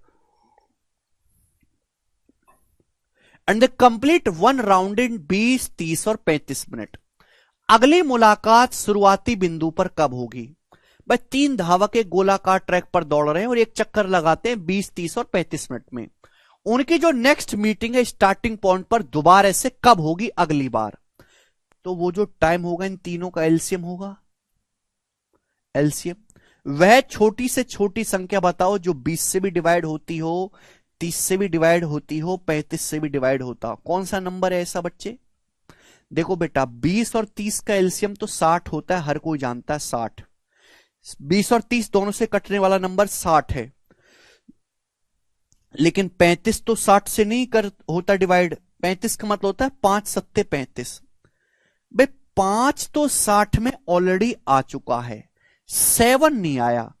and the complete one round in 20, 30 और 35 मिनट। अगली मुलाकात शुरुआती बिंदु पर कब होगी? भाई 3 धावक एक गोलाकार ट्रैक पर दौड़ रहे हैं और एक चक्कर लगाते हैं 20, 30 और 35 मिनट में। उनकी जो नेक्स्ट मीटिंग है स्टार्टिंग पॉइंट पर दोबारा से कब होगी अगली बार? तो वो जो टाइम होगा इन तीनों का एलसीएम होगा। एलसीएम वह छोटी से छोटी संख्या बताओ जो 20 से भी डिवाइड होती हो, 30 से भी डिवाइड होती हो, 35 से भी डिवाइड होता हो। कौन सा नंबर है ऐसा बच्चे? देखो बेटा 20 और 30 का एलसीएम तो 60 होता है, हर कोई जानता है 60। 20 और 30 दोनों से कटने वाला नंबर 60 है। लेकिन 35 तो 60 से नहीं होता डिवाइड। 35 का मतलब होता है 5 सत्ते 35। भाई 5 तो 60 में ऑलरेडी आ चुका है, 7 नहीं आया,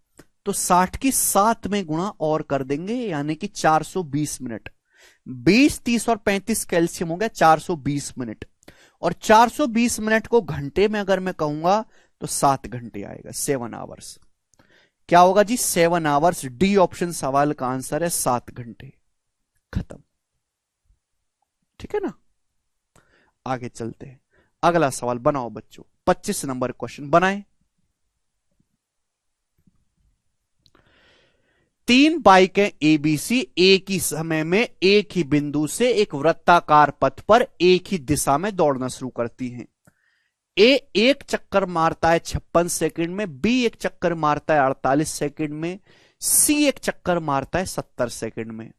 तो 60 की 7 में गुणा और कर देंगे, यानी कि 420 मिनट। 20, 30 और 35 कैल्शियम हो गया 420 मिनट। और 420 मिनट को घंटे में अगर मैं कहूंगा तो 7 घंटे आएगा, 7 आवर्स। क्या होगा जी? 7 आवर्स। डी ऑप्शन सवाल का आंसर है 7 घंटे। खत्म। ठीक है ना? आगे चलते हैं, अगला सवाल बनाओ बच्चों। 25 नंबर क्वेश्चन बनाए। 3 बाइकें एबीसी एक ही समय में एक ही बिंदु से एक वृत्ताकार पथ पर एक ही दिशा में दौड़ना शुरू करती हैं। ए एक चक्कर मारता है 56 सेकंड में, बी एक चक्कर मारता है 48 सेकंड में, सी एक चक्कर मारता है 70 सेकंड में।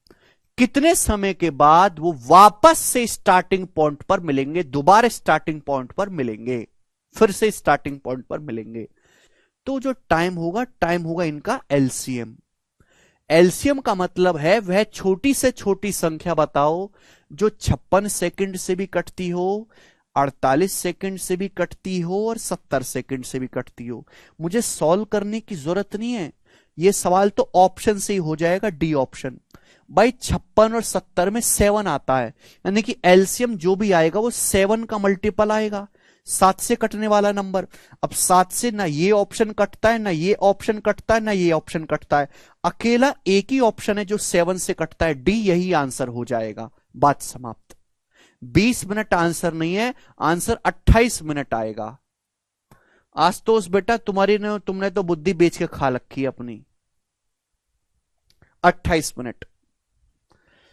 कितने समय के बाद वो वापस से स्टार्टिंग पॉइंट पर मिलेंगे? दोबारा स्टार्टिंग पॉइंट पर मिलेंगे, फिर से स्टार्टिंग पॉइंट पर मिलेंगे। तो जो टाइम होगा इनका एलसीएम। एलसीएम का मतलब है वह छोटी से छोटी संख्या बताओ जो 56 सेकंड से भी कटती हो, 48 सेकंड से भी कटती हो और 70 सेकंड से भी कटती हो। मुझे सॉल्व करने की जरूरत नहीं है, यह सवाल तो ऑप्शन से ही हो जाएगा, डी ऑप्शन। भाई 56 और 70 में 7 आता है, यानी कि एलसीएम जो भी आएगा वो 7 का मल्टीपल आएगा, 7 से कटने वाला नंबर। अब 7 से ना ये ऑप्शन कटता है, ना ये ऑप्शन कटता है, ना ये ऑप्शन कटता है, अकेला एक ही ऑप्शन है जो 7 से कटता है, डी। यही आंसर हो जाएगा, बात समाप्त। 20 मिनट आंसर नहीं है, आंसर 28 मिनट आएगा। आशुतोष बेटा तुमने तो बुद्धि बेच के खा रखी है अपनी। 28 मिनट,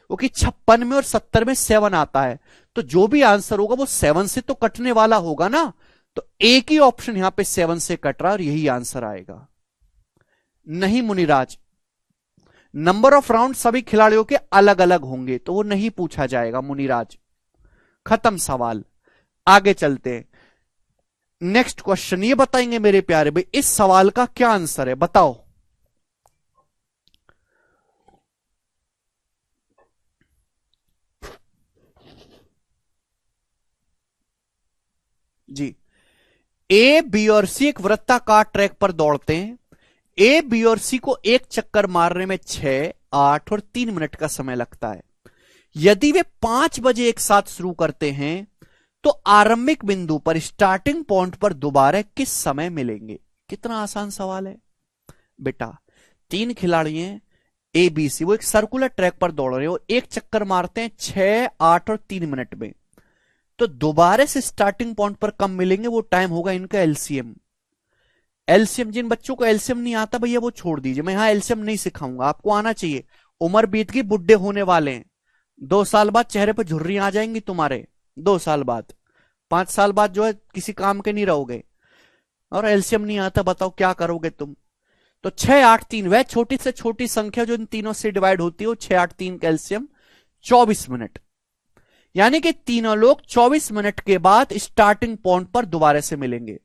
क्योंकि 56 में और 70 में 7 आता है, तो जो भी आंसर होगा वो 7 से तो कटने वाला होगा ना। तो एक ही ऑप्शन यहां पे 7 से कट रहा है और यही आंसर आएगा। नहीं मुनिराज, नंबर ऑफ राउंड सभी खिलाड़ियों के अलग अलग होंगे, तो वो नहीं पूछा जाएगा मुनिराज। खत्म सवाल। आगे चलते हैं, नेक्स्ट क्वेश्चन। ये बताएंगे मेरे प्यारे भाई इस सवाल का क्या आंसर है, बताओ। जी, ए बी और सी एक वृत्ताकार ट्रैक पर दौड़ते हैं। ए बी और सी को एक चक्कर मारने में 6, 8 और 3 मिनट का समय लगता है। यदि वे 5 बजे एक साथ शुरू करते हैं तो आरंभिक बिंदु पर स्टार्टिंग पॉइंट पर दोबारा किस समय मिलेंगे? कितना आसान सवाल है बेटा। 3 खिलाड़ी हैं ए बी सी, वो एक सर्कुलर ट्रैक पर दौड़ रहे हैं, वो एक चक्कर मारते हैं 6, 8 और 3 मिनट में। तो दोबारा से स्टार्टिंग पॉइंट पर कब मिलेंगे? वो टाइम होगा इनका एलसीएम। एलसीएम, जिन बच्चों को एलसीएम नहीं आता भैया वो छोड़ दीजिए, मैं यहां एलसीएम नहीं सिखाऊंगा, आपको आना चाहिए। उम्र बीत गई, बुढ़े होने वाले हैं, 2 साल बाद चेहरे पर झुर्रियां आ जाएंगी तुम्हारे, 2 साल बाद, 5 साल बाद जो है किसी काम के नहीं रहोगे। और एलसीएम नहीं आता, बताओ क्या करोगे तुम? तो 6, 8, 3 वह छोटी से छोटी संख्या जो इन तीनों से डिवाइड होती है, 6, 8, 3 का एलसीएम 24 मिनट। यानी कि तीनों लोग 24 मिनट के बाद स्टार्टिंग पॉइंट पर दोबारा से मिलेंगे।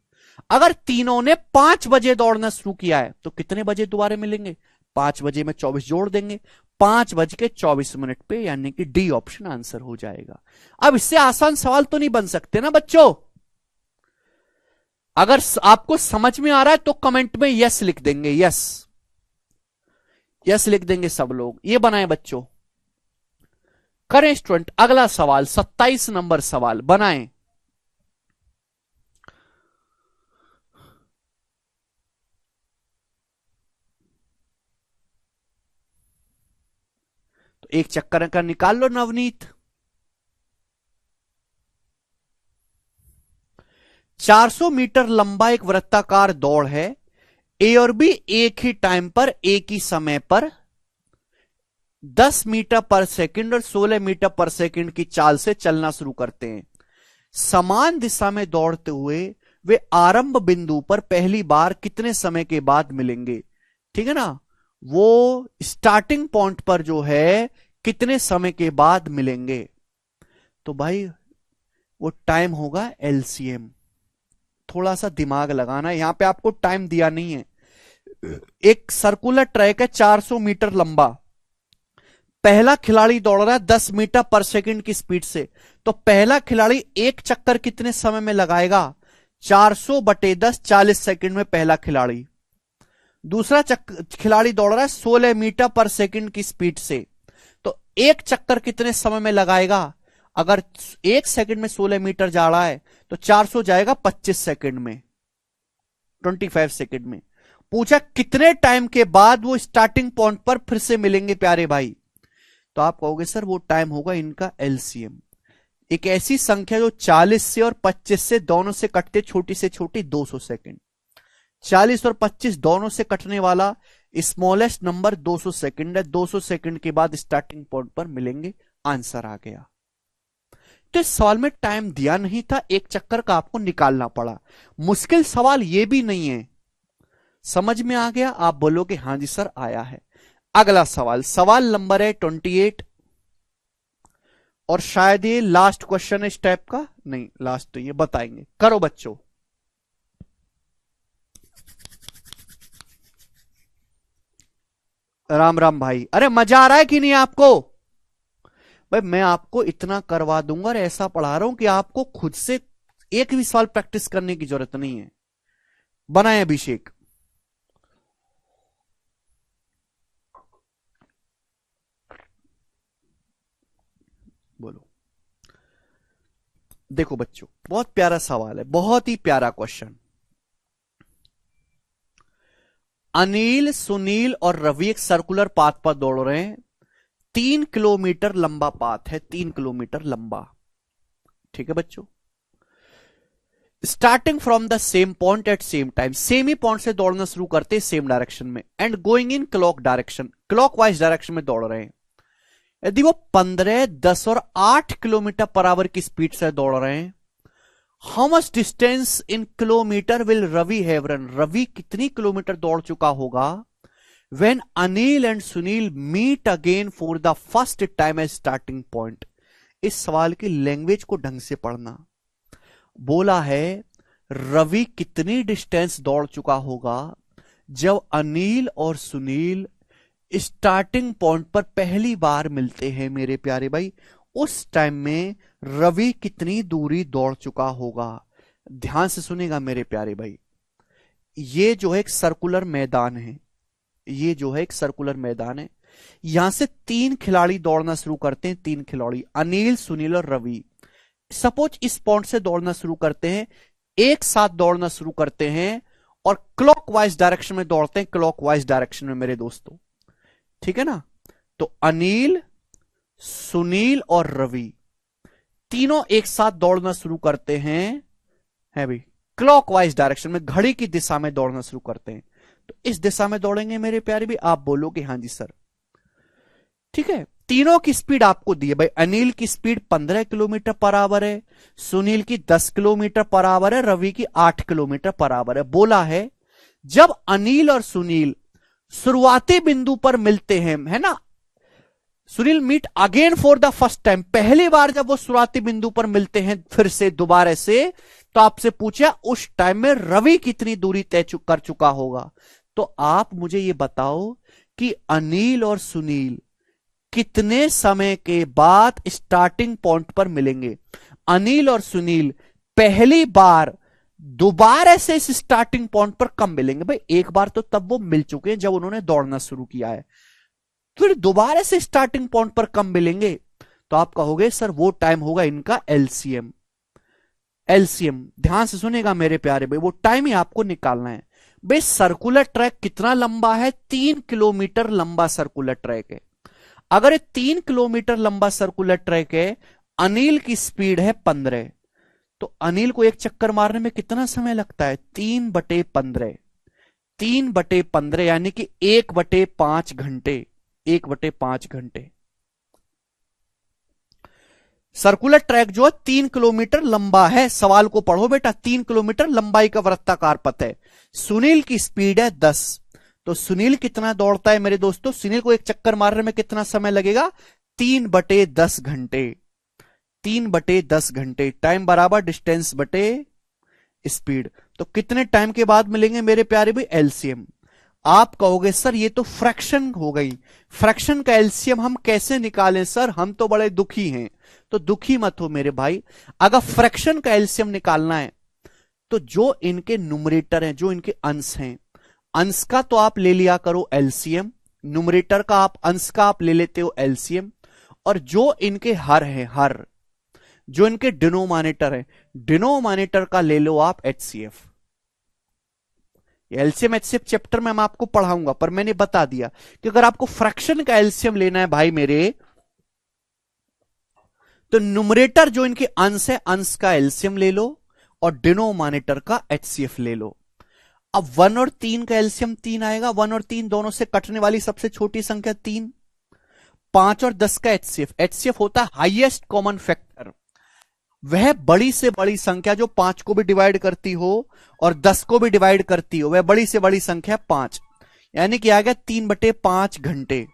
अगर तीनों ने 5 बजे दौड़ना शुरू किया है तो कितने बजे दोबारा मिलेंगे? 5 बजे में 24 जोड़ देंगे, 5:24 पे, यानी कि डी ऑप्शन आंसर हो जाएगा। अब इससे आसान सवाल तो नहीं बन सकते ना बच्चों। अगर आपको समझ में आ रहा है तो कमेंट में यस लिख देंगे, यस यस लिख देंगे सब लोग। ये बनाए बच्चों, करें स्टूडेंट। अगला सवाल 27 नंबर सवाल बनाएं। तो एक चक्कर का निकाल लो नवनीत। 400 मीटर लंबा एक वृत्ताकार दौड़ है। ए और बी एक ही टाइम पर, एक ही समय पर 10 मीटर पर सेकंड और 16 मीटर पर सेकंड की चाल से चलना शुरू करते हैं। समान दिशा में दौड़ते हुए वे आरंभ बिंदु पर पहली बार कितने समय के बाद मिलेंगे? ठीक है ना, वो स्टार्टिंग पॉइंट पर जो है कितने समय के बाद मिलेंगे? तो भाई वो टाइम होगा एलसीएम। थोड़ा सा दिमाग लगाना, यहां पे आपको टाइम दिया नहीं है। एक सर्कुलर ट्रैक है 400 मीटर लंबा, पहला खिलाड़ी दौड़ रहा है 10 मीटर पर सेकंड की स्पीड से, तो पहला खिलाड़ी एक चक्कर कितने समय में लगाएगा? 400/10 40 सेकंड में पहला खिलाड़ी। दूसरा खिलाड़ी दौड़ रहा है 16 मीटर पर सेकंड की स्पीड से, तो एक चक्कर कितने समय में लगाएगा? अगर एक सेकंड में 16 मीटर जा रहा है तो 400 जाएगा 25 सेकंड में, 25 सेकंड में। पूछा कितने टाइम के बाद वो स्टार्टिंग पॉइंट पर फिर से मिलेंगे प्यारे भाई? तो आप कहोगे सर वो टाइम होगा इनका एलसीएम। एक ऐसी संख्या जो 40 से और 25 से दोनों से कटते, छोटी से छोटी 200 सेकंड। 40 और 25 दोनों से कटने वाला स्मॉलेस्ट नंबर 200 सेकंड है। 200 सेकंड के बाद स्टार्टिंग पॉइंट पर मिलेंगे। आंसर आ गया। तो इस सवाल में टाइम दिया नहीं था, एक चक्कर का आपको निकालना पड़ा। मुश्किल सवाल ये भी नहीं है। समझ में आ गया? आप बोलोगे हां जी सर आया है। अगला सवाल, सवाल नंबर है 28, और शायद ये लास्ट क्वेश्चन है इस टाइप का। नहीं लास्ट तो ये बताएंगे। करो बच्चों। राम राम भाई। अरे मजा आ रहा है कि नहीं आपको? भाई मैं आपको इतना करवा दूंगा और ऐसा पढ़ा रहा हूं कि आपको खुद से एक भी सवाल प्रैक्टिस करने की जरूरत नहीं है। बनाए अभिषेक। बोलो। देखो बच्चों, बहुत प्यारा सवाल है, बहुत ही प्यारा क्वेश्चन। अनिल, सुनील और रवि एक सर्कुलर पाथ पर दौड़ रहे हैं। 3 किलोमीटर लंबा पाथ है, 3 किलोमीटर लंबा। ठीक है बच्चों। Starting from the same point at same time, same ही पॉइंट से दौड़ना शुरू करते हैं सेम डायरेक्शन में, and going in clock direction, clockwise direction में दौड़ रहे हैं। यदि वो 15, 10 और 8 किलोमीटर पर आवर की स्पीड से दौड़ रहे हैं, how much distance in kilometre will Ravi have run, Ravi कितनी किलोमीटर दौड़ चुका होगा when Anil and Sunil meet again for the first time as starting point. इस सवाल की लैंग्वेज को ढंग से पढ़ना। बोला है रवि कितनी डिस्टेंस दौड़ चुका होगा जब अनिल और सुनील स्टार्टिंग पॉइंट पर पहली बार मिलते हैं। मेरे प्यारे भाई, उस टाइम में रवि कितनी दूरी दौड़ चुका होगा? ध्यान से सुनेगा मेरे प्यारे भाई। ये जो है एक सर्कुलर मैदान है, ये जो है एक सर्कुलर मैदान है। यहां से 3 खिलाड़ी दौड़ना शुरू करते हैं, 3 खिलाड़ी अनिल, सुनील और रवि। सपोज इस पॉइंट से दौड़ना शुरू करते हैं, एक साथ दौड़ना शुरू करते हैं और क्लॉकवाइज डायरेक्शन में दौड़ते हैं, क्लॉकवाइज डायरेक्शन में मेरे दोस्तों। ठीक है ना? तो अनिल, सुनील और रवि तीनों एक साथ दौड़ना शुरू करते हैं, है भाई, क्लॉकवाइज डायरेक्शन में, घड़ी की दिशा में दौड़ना शुरू करते हैं। तो इस दिशा में दौड़ेंगे मेरे प्यारे भी। आप बोलोगे हां जी सर। ठीक है, तीनों की स्पीड आपको दी है भाई। अनिल की स्पीड 15 किलोमीटर पर आवर है, सुनील की 10 किलोमीटर पर आवर है, रवि की 8 किलोमीटर पर आवर है। बोला है जब अनिल और सुनील शुरुआती बिंदु पर मिलते हैं, है ना, Sunil meet again for the first time, पहली बार जब वो शुरुआती बिंदु पर मिलते हैं फिर से दोबारा से, तो आपसे पूछा उस टाइम में रवि कितनी दूरी तय कर चुका होगा। तो आप मुझे ये बताओ कि अनिल और सुनील कितने समय के बाद स्टार्टिंग पॉइंट पर मिलेंगे। अनिल और सुनील पहली बार दोबारा से इस स्टार्टिंग पॉइंट पर कब मिलेंगे? भाई एक बार तो तब वो मिल चुके हैं जब उन्होंने दौड़ना शुरू किया है, फिर दोबारा से स्टार्टिंग पॉइंट पर कब मिलेंगे? तो आप कहोगे सर वो टाइम होगा इनका एलसीएम। एलसीएम ध्यान से सुनेगा मेरे प्यारे भाई, वो टाइम ही आपको निकालना है। भाई सर्कुलर ट्रैक कितना लंबा है? 3 किलोमीटर लंबा सर्कुलर ट्रैक है। अगर ये 3 किलोमीटर लंबा सर्कुलर ट्रैक है, अनिल की स्पीड है 15, तो अनिल को एक चक्कर मारने में कितना समय लगता है? 3/15। 3/15 यानी कि 1/5 घंटे। 1/5 घंटे। सर्कुलर ट्रैक जो है 3 किलोमीटर लंबा है। सवाल को पढ़ो बेटा, 3 किलोमीटर लंबाई का वृत्ताकार पथ है। सुनील की स्पीड है 10, तो सुनील कितना दौड़ता है मेरे दोस्तों? सुनील को एक चक्कर मारने में कितना समय लगेगा? 3/10 घंटे। 3/10 घंटे, टाइम बराबर डिस्टेंस बटे स्पीड। तो कितने टाइम के बाद मिलेंगे मेरे प्यारे भाई? एलसीएम। आप कहोगे सर ये तो फ्रैक्शन हो गई, फ्रैक्शन का एलसीएम हम कैसे निकालें सर, हम तो बड़े दुखी हैं। तो दुखी मत हो मेरे भाई, अगर फ्रैक्शन का एलसीएम निकालना है तो जो इनके न्यूमरेटर हैं, जो इनके अंश हैं, अंश का तो आप ले लिया करो एलसीएम, न्यूमरेटर का आप अंश का आप ले लेते हो एलसीएम, और जो इनके हर है, हर जो इनके डिनोमिनेटर है, डिनोमिनेटर का ले लो आप एचसीएफ। एलसीएम एचसीएफ चैप्टर में मैं आपको पढ़ाऊंगा, पर मैंने बता दिया कि अगर आपको फ्रैक्शन का एलसीएम लेना है भाई मेरे, तो न्यूमरेटर जो इनके अंश है, अंश का एलसीएम ले लो और डिनोमिनेटर का एचसीएफ ले लो। अब 1 और 3 का एलसीएम 3 आएगा, 1 और 3 दोनों से कटने वाली सबसे छोटी संख्या 3। 5 और 10 का एचसीएफ, एचसीएफ होता है हाईएस्ट कॉमन फैक्टर, वह बड़ी से बड़ी संख्या जो 5 को भी डिवाइड करती हो और 10 को भी डिवाइड करती हो, वह बड़ी से बड़ी संख्या 5, यानी कि आ गया 3/5 घंटे।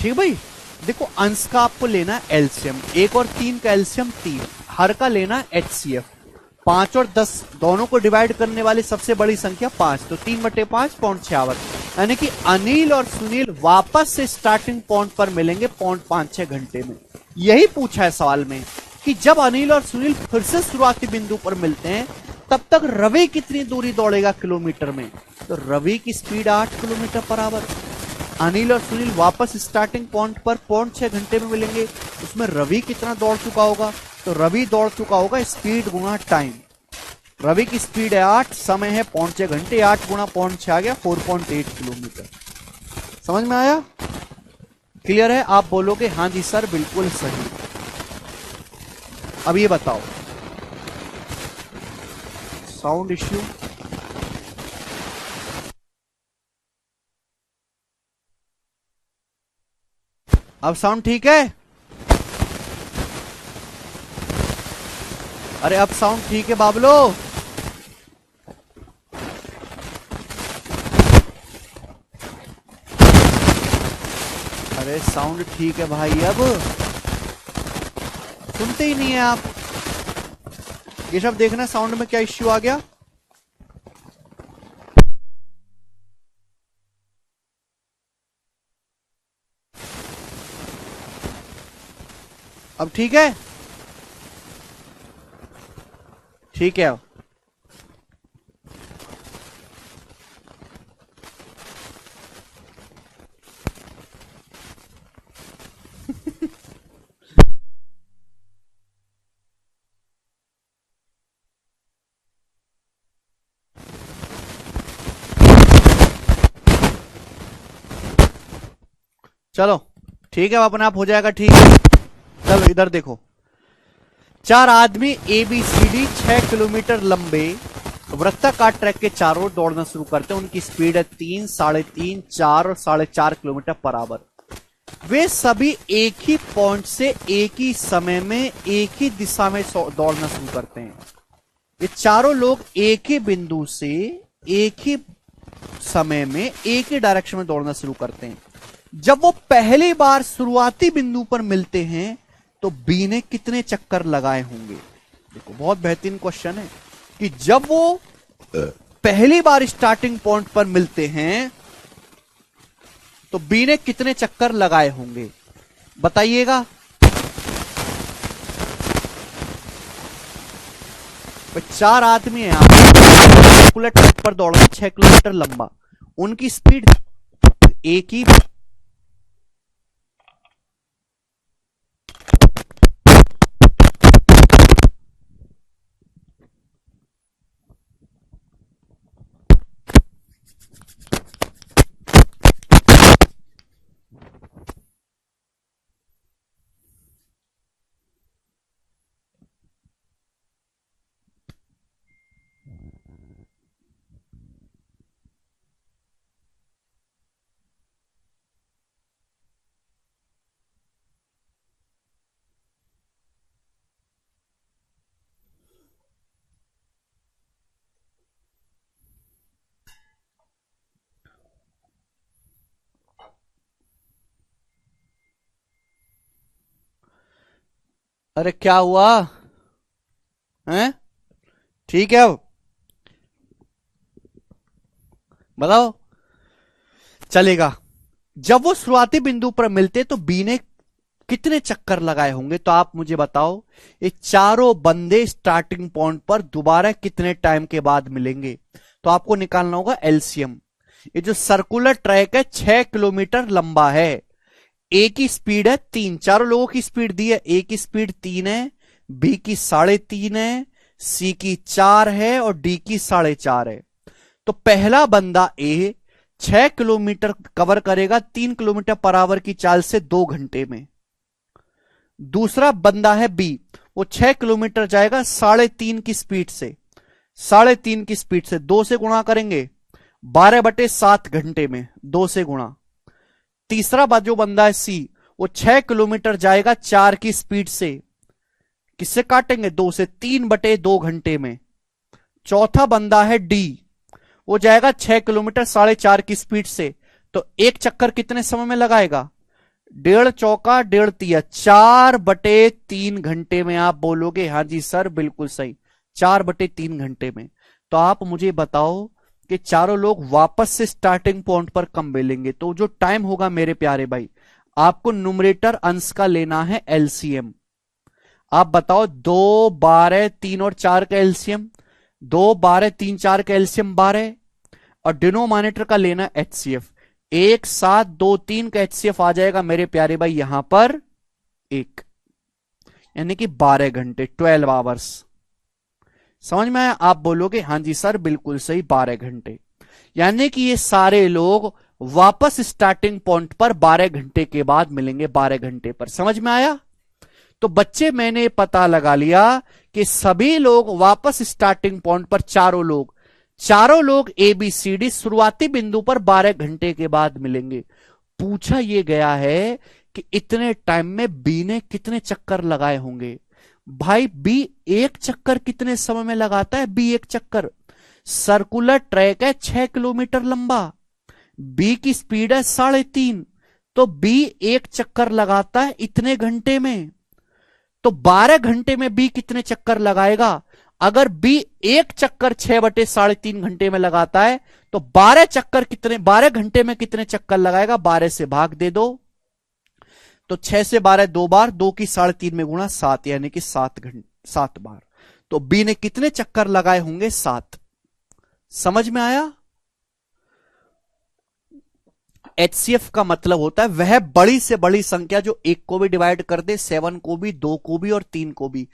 ठीक है भाई। देखो अंश का आपको लेना है एलसीएम, 1 और 3 का एलसीएम 3, हर का लेना है एचसीएफ। 5 और 10 दोनों को डिवाइड करने वाली सबसे बड़ी संख्या 5, तो 3/5 .56, यानी कि अनिल और सुनील वापस से स्टार्टिंग पॉइंट पर मिलेंगे 0.56 घंटे में। यही पूछा है सवाल में कि जब अनिल और सुनील फिर से शुरुआती बिंदु पर मिलते हैं तब तक रवि कितनी दूरी दौड़ेगा किलोमीटर में। तो रवि की speed 8 kilometre per hour. Anil और सुनील वापस स्टार्टिंग पॉइंट पर 0.6 घंटे में मिलेंगे, उसमें रवि कितना दौड़ चुका होगा। तो रवि दौड़ चुका होगा स्पीड गुणा टाइम। रवि की स्पीड है 8, समय है 0.6 घंटे, 8 गुणा 0.6 आ गया 4.8 किलोमीटर। समझ में आया? क्लियर है? आप बोलोगे हाँ जी सर बिल्कुल सही। अब ये बताओ साउंड इश्यू, अब साउंड ठीक है? अरे अब साउंड ठीक है बाबलो? अरे साउंड ठीक है भाई, अब सुनते ही नहीं है आप। ये सब देखना साउंड में क्या इश्यू आ गया। अब ठीक है? ठीक है। चलो ठीक है, अपने आप हो जाएगा ठीक है। चलो इधर देखो, 4 आदमी A B C D 6 kilometre लंबे वृत्ताकार ट्रैक के चारों ओर दौड़ना शुरू करते हैं। उनकी स्पीड है 3, 3.5, 4 और 4.5 किलोमीटर पर आवर। वे सभी एक ही पॉइंट से एक ही समय में एक ही दिशा में दौड़ना शुरू करते हैं। ये चारों लोग एक ही बिंदु से एक ही समय में एक ही डायरेक्शन में दौड़ना शुरू करते हैं। जब वो पहली बार शुरुआती बिंदु पर मिलते हैं तो बी ने कितने चक्कर लगाए होंगे। देखो बहुत बेहतरीन क्वेश्चन है कि जब वो पहली बार स्टार्टिंग पॉइंट पर मिलते हैं तो बी ने कितने चक्कर लगाए होंगे, बताइएगा। 4 आदमी हैं सर्कुलर ट्रैक पर दौड़ रहे हैं 6 किलोमीटर लंबा। उनकी स्पीड एक ही अरे क्या हुआ हैं? ठीक है अब बताओ, चलेगा। जब वो शुरुआती बिंदु पर मिलते तो बी ने कितने चक्कर लगाए होंगे, तो आप मुझे बताओ। ये चारों बंदे स्टार्टिंग पॉइंट पर दोबारा कितने टाइम के बाद मिलेंगे, तो आपको निकालना होगा एलसीएम। ये जो सर्कुलर ट्रैक है 6 किलोमीटर लंबा है, ए की स्पीड है 3, चारों लोगों की स्पीड दी है। ए की स्पीड 3 है, बी की 3.5 है, सी की 4 है और डी की 4.5 है। तो पहला बंदा ए 6 किलोमीटर कवर करेगा 3 किलोमीटर पर आवर की चाल से 2 घंटे में। दूसरा बंदा है बी, वो 6 किलोमीटर जाएगा 3.5 की स्पीड से, 3.5 की स्पीड से 2 से गुणा करेंगे 12/7 घंटे में, 2 से गुणा। तीसरा जो बंदा है सी, वो 6 किलोमीटर जाएगा 4 की स्पीड से, किससे काटेंगे 2 से, 3/2 घंटे में। चौथा बंदा है डी, वो जाएगा 6 किलोमीटर 4.5 की स्पीड से, तो एक चक्कर कितने समय में लगाएगा, डेढ़ चौका डेढ़ तिया 4/3 घंटे में आप बोलोगे हाँ जी सर बिल्कुल सही, 4/3 घंटे में। तो आप मुझे बताओ कि चारों लोग वापस से स्टार्टिंग पॉइंट पर कब मिलेंगे। तो जो टाइम होगा मेरे प्यारे भाई, आपको न्यूमरेटर अंश का लेना है एलसीएम। आप बताओ 2 12 3 और 4 का एलसीएम, 2 12 3 4 का एलसीएम 12, और डिनोमिनेटर का लेना एचसीएफ। 1 7 2 3 का एचसीएफ आ जाएगा मेरे प्यारे भाई यहां पर 1, यानी कि 12 घंटे 12 आवर्स। समझ में आया? आप बोलोगे हाँ जी सर बिल्कुल सही 12 घंटे। यानी कि ये सारे लोग वापस स्टार्टिंग पॉइंट पर 12 घंटे के बाद मिलेंगे, 12 घंटे पर। समझ में आया? तो बच्चे मैंने पता लगा लिया कि सभी लोग वापस स्टार्टिंग पॉइंट पर, चारों लोग एबीसीडी शुरुआती बिंदु पर 12 घंटे के बाद मिलेंगे। पूछा यह गया है कि इतने टाइम में बी ने कितने चक्कर लगाए होंगे। भाई बी एक चक्कर कितने समय में लगाता है? बी एक चक्कर, सर्कुलर ट्रैक है 6 किलोमीटर लंबा, बी की स्पीड है 3.5, तो बी एक चक्कर लगाता है इतने घंटे में। तो 12 घंटे में बी कितने चक्कर लगाएगा? अगर बी एक चक्कर 6/3.5 घंटे में लगाता है तो 12 चक्कर कितने, 12 घंटे में कितने चक्कर लगाएगा? 12 से भाग दे दो, तो 6 से 12 2 बार, 2 की 3.5 में गुणा 7, यानी कि 7 बार। तो बी ने कितने चक्कर लगाए होंगे? 7। समझ में आया? एचसीएफ का मतलब होता है वह बड़ी से बड़ी संख्या जो 1 को भी डिवाइड कर दे, 7 को भी, 2 को भी और 3 को भी।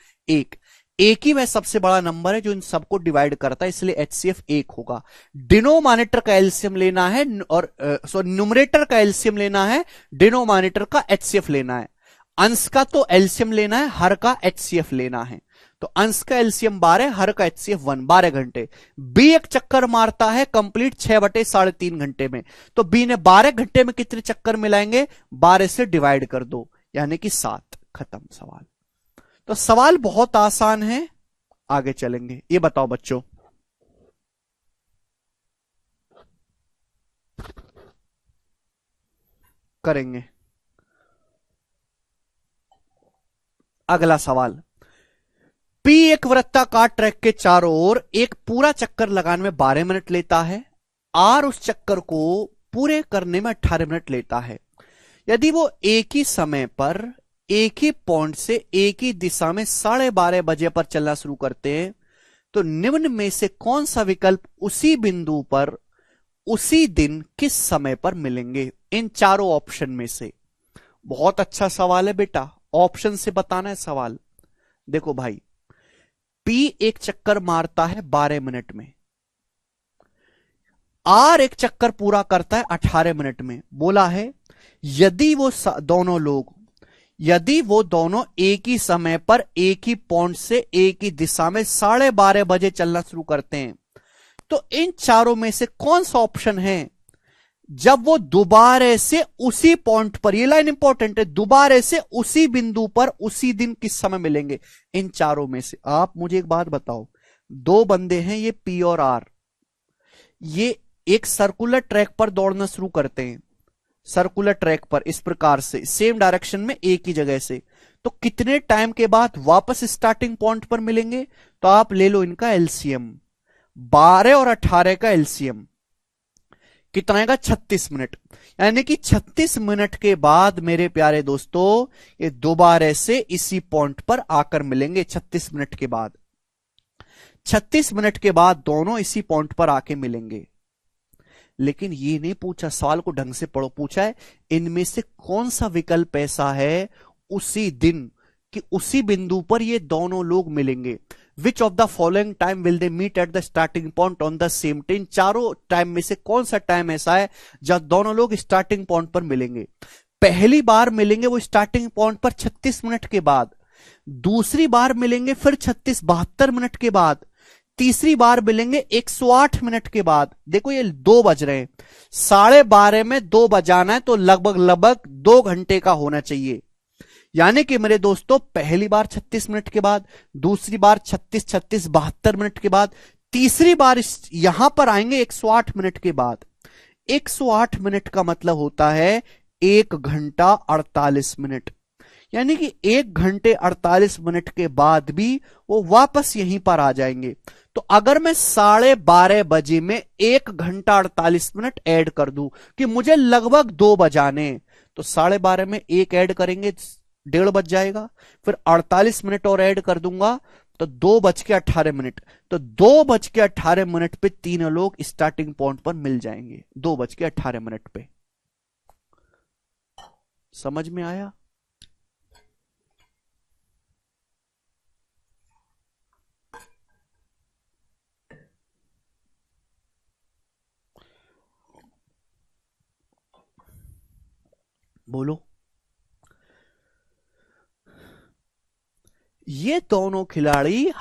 एक ही वह सबसे बड़ा नंबर है जो इन सबको डिवाइड करता है, इसलिए एचसीएफ 1 होगा। डिनोमिनेटर का एलसीएम लेना है और न्यूमरेटर का एलसीएम लेना है, डिनोमिनेटर का एचसीएफ लेना है। अंश का तो एलसीएम लेना है, हर का एचसीएफ लेना है। तो अंश का एलसीएम 12, हर का एचसीएफ 1, 12 घंटे। बी एक चक्कर मारता है कंप्लीट 6/3.5 घंटे में, तो बी ने 12 घंटे में कितने चक्कर मिलाएंगे? 12 से डिवाइड कर दो, यानी कि 7। खत्म सवाल। तो सवाल बहुत आसान है, आगे चलेंगे। ये बताओ बच्चों, करेंगे अगला सवाल। पी एक वृत्ताकार ट्रैक के चारों ओर एक पूरा चक्कर लगाने में 12 मिनट लेता है, आर उस चक्कर को पूरे करने में 18 मिनट लेता है। यदि वो एक ही समय पर एक ही पॉइंट से एक ही दिशा में 12:30 बजे पर चलना शुरू करते हैं, तो निम्न में से कौन सा विकल्प उसी बिंदु पर उसी दिन किस समय पर मिलेंगे? इन चारों ऑप्शन में से। बहुत अच्छा सवाल है बेटा, ऑप्शन से बताना है सवाल। देखो भाई, पी एक चक्कर मारता है 12 मिनट में, आर एक चक्कर पूरा करता है 18 मिनट में। बोला है यदि वो दोनों एक ही समय पर एक ही पॉइंट से एक ही दिशा में 12:30 बजे चलना शुरू करते हैं, तो इन चारों में से कौन सा ऑप्शन है जब वो दोबारा से उसी पॉइंट पर, ये लाइन इंपॉर्टेंट है, दोबारा से उसी बिंदु पर उसी दिन किस समय मिलेंगे? इन चारों में से आप मुझे एक बात बताओ, 2 बंदे हैं, ये पी और आर, ये एक सर्कुलर ट्रैक पर दौड़ना शुरू करते हैं, सर्कुलर ट्रैक पर इस प्रकार से सेम डायरेक्शन में एक ही जगह से, तो कितने टाइम के बाद वापस स्टार्टिंग पॉइंट पर मिलेंगे? तो आप ले लो इनका एलसीएम, 12 और 18 का एलसीएम कितना आएगा? 36 मिनट। यानी कि 36 मिनट के बाद मेरे प्यारे दोस्तों ये दोबारा से इसी पॉइंट पर आकर मिलेंगे। 36 मिनट के बाद, 36 मिनट के बाद दोनों इसी पॉइंट पर आके मिलेंगे। लेकिन ये नहीं पूछा, सवाल को ढंग से पढ़ो, पूछा है इनमें से कौन सा विकल्प ऐसा है उसी दिन कि उसी बिंदु पर ये दोनों लोग मिलेंगे। Which of the following time will they meet at the starting point on the same time. चारों टाइम में से कौन सा टाइम ऐसा है जब दोनों लोग स्टार्टिंग पॉइंट पर मिलेंगे? पहली बार मिलेंगे वो स्टार्टिंग पॉइंट पर 36 मिनट के बाद, दूसरी बार मिलेंगे फिर 72 मिनट के बाद, तीसरी बार मिलेंगे 108 मिनट के बाद। देखो ये 2 बज रहे हैं, 12:30 में 2 बजाना है तो लगभग 2 घंटे का होना चाहिए। यानी कि मेरे दोस्तों पहली बार 36 मिनट के बाद, दूसरी बार 72 मिनट के बाद, तीसरी बार यहां पर आएंगे 108 मिनट के बाद। 108 मिनट का मतलब होता है 1 घंटा 48 मिनट, यानी कि 1 घंटे 48 मिनट के बाद भी वो वापस यहीं पर आ जाएंगे। तो अगर मैं 12:30 बजे में 1 घंटा 48 मिनट ऐड कर दूं कि मुझे लगभग 2 बजाने, तो 12:30 में 1 ऐड करेंगे 1:30 बज जाएगा, फिर 48 मिनट और ऐड कर दूंगा तो 2:18। तो 2:18 पे तीनों लोग स्टार्टिंग पॉइंट पर मिल जाएंगे, 2:18 पे। समझ में आया? बोलो। ये दोनों खिलाड़ी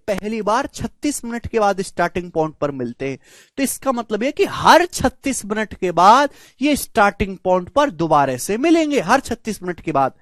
पहली बार 36 मिनट के बाद स्टार्टिंग पॉइंट पर मिलते हैं। तो इसका मतलब है कि हर 36 मिनट के बाद ये स्टार्टिंग पॉइंट पर दोबारा से मिलेंगे, हर 36 मिनट के बाद।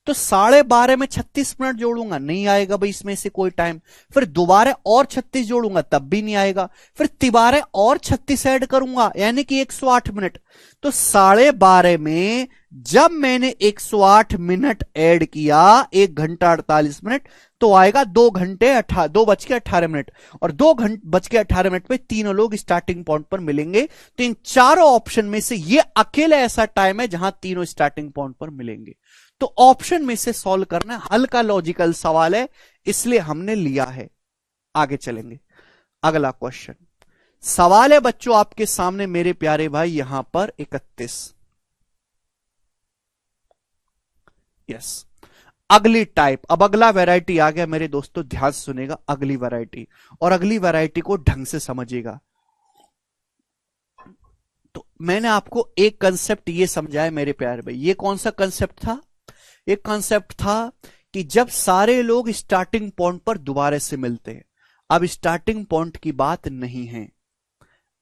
तो 12:30 में 36 मिनट जोड़ूंगा, नहीं आएगा भाई इसमें से कोई टाइम। फिर दोबारा और 36 जोड़ूंगा, तब भी नहीं आएगा। फिर तिबारे और 36 ऐड करूंगा, यानी कि 108 मिनट। तो 12:30 में जब मैंने 108 मिनट ऐड किया, 1 घंटा 48 मिनट, तो आएगा 2:18 और 2:18 पे तीनों लोग स्टार्टिंग पॉइंट पर मिलेंगे। तो इन चारों ऑप्शन में से ये अकेला ऐसा टाइम है जहां तीनों स्टार्टिंग पॉइंट पर मिलेंगे। तो ऑप्शन में से सॉल्व करना हल्का लॉजिकल सवाल है, इसलिए हमने लिया है। आगे चलेंगे, अगला क्वेश्चन। सवाल है बच्चों आपके सामने मेरे प्यारे भाई, यहां पर 31। यस, अगली टाइप, अब अगला वैरायटी आ गया मेरे दोस्तों, ध्यान से सुनेगा अगली वैरायटी, और अगली वैरायटी को ढंग से समझिएगा। तो मैंने आपको एक कंसेप्ट ये समझाया मेरे प्यारे भाई, ये कौन सा कंसेप्ट था? एक कंसेप्ट था कि जब सारे लोग स्टार्टिंग पॉइंट पर दोबारा से मिलते हैं। अब स्टार्टिंग पॉइंट की बात नहीं है,